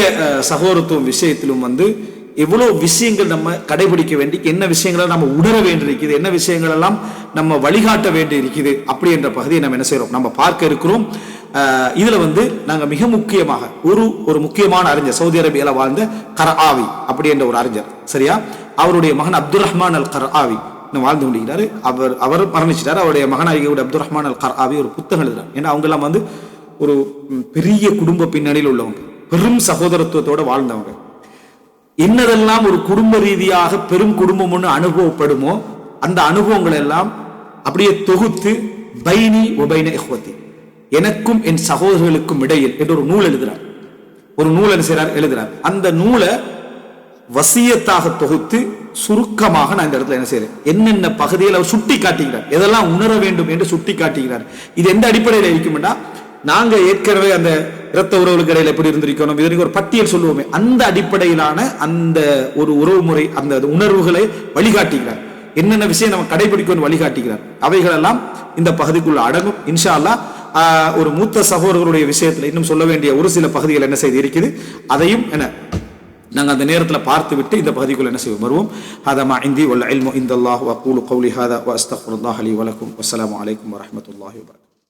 சகோதரத்துவம் விஷயத்திலும் வந்து எவ்வளவு விஷயங்கள் நம்ம கடைபிடிக்க வேண்டி, என்ன விஷயங்களை நம்ம உணர வேண்டி இருக்குது, என்ன விஷயங்கள் எல்லாம் நம்ம வழிகாட்ட வேண்டி இருக்குது, அப்படி என்ற பகுதியை நம்ம என்ன செய்யறோம் நம்ம பார்க்க இருக்கிறோம். இதுல வந்து நாங்க மிக முக்கியமாக ஒரு முக்கியமான அறிஞர், சவுதி அரேபியால வாழ்ந்த கர்ஆவி அப்படி என்ற ஒரு அறிஞர், சரியா, அவருடைய மகன் அப்துல் ரஹ்மான் அல் கர்ஆவி வாழ்ந்து கொண்டிருக்கிறாரு. அவர் மரணிச்சிட்டார். அவருடைய மகனாகிய அப்துல் ரஹ்மான் அல் கர்ஆவி ஒரு புத்தகம் எழுதுறார். ஏன்னா அவங்க எல்லாம் வந்து ஒரு பெரிய குடும்ப பின்னணியில் உள்ளவங்க, பெரும் சகோதரத்துவத்தோட வாழ்ந்தவங்க. என்னதெல்லாம் ஒரு குடும்ப ரீதியாக பெரும் குடும்பம் ஒன்று அனுபவப்படுமோ அந்த அனுபவங்கள் எல்லாம் அப்படியே தொகுத்து பைனி ஒபைன இஹ்வதி, எனக்கும் என் சகோதரர்களுக்கும் இடையில் என்று ஒரு நூல் எழுதுறார். ஒரு நூல் எழுதுறார். அந்த நூலை வசியத்தாக தொகுத்து சுருக்கமாக நான் இந்த இடத்துல என்ன செய்யறேன், என்னென்ன பகுதியில் அவர் சுட்டி காட்டுகிறார், எதெல்லாம் உணர வேண்டும் என்று சுட்டி காட்டுகிறார். இது எந்த அடிப்படையில் இருக்கும்னா, நாங்க ஏற்கனவே அந்த இரத்த உறவுகளுக்கு இடையில எப்படி இருந்திருக்கணும், இதற்கு ஒரு பட்டியல் சொல்லுவோமே, அந்த அடிப்படையிலான அந்த ஒரு உறவு முறை, அந்த உணர்வுகளை வழிகாட்டுகிறார். என்னென்ன விஷயம் நம்ம கடைபிடிக்கணும் வழிகாட்டுகிறார். அவைகள் எல்லாம் இந்த பகுதிக்குள்ள அடங்கும். இன்ஷா அல்லாஹ் ஒரு மூத்த சகோதரர்களுடைய விஷயத்துல இன்னும் சொல்ல வேண்டிய ஒரு சில பகுதிகள் என்ன செய்து இருக்குது, அதையும் என்ன நாங்கள் அந்த நேரத்தில் பார்த்து விட்டு இந்த பகுதிக்குள்ள என்ன செய்வோம் வருவோம். ஹதா மா இந்தி வல் இல்மு இந்தல்லாஹ் வ அகூலு கௌலி ஹதா வ அஸ்தக்ஃபிருல்லாஹ் லி வ லக்கும். வஸ்ஸலாமு அலைக்கும் வ ரஹ்மத்துல்லாஹி வ பரகாத்துஹு.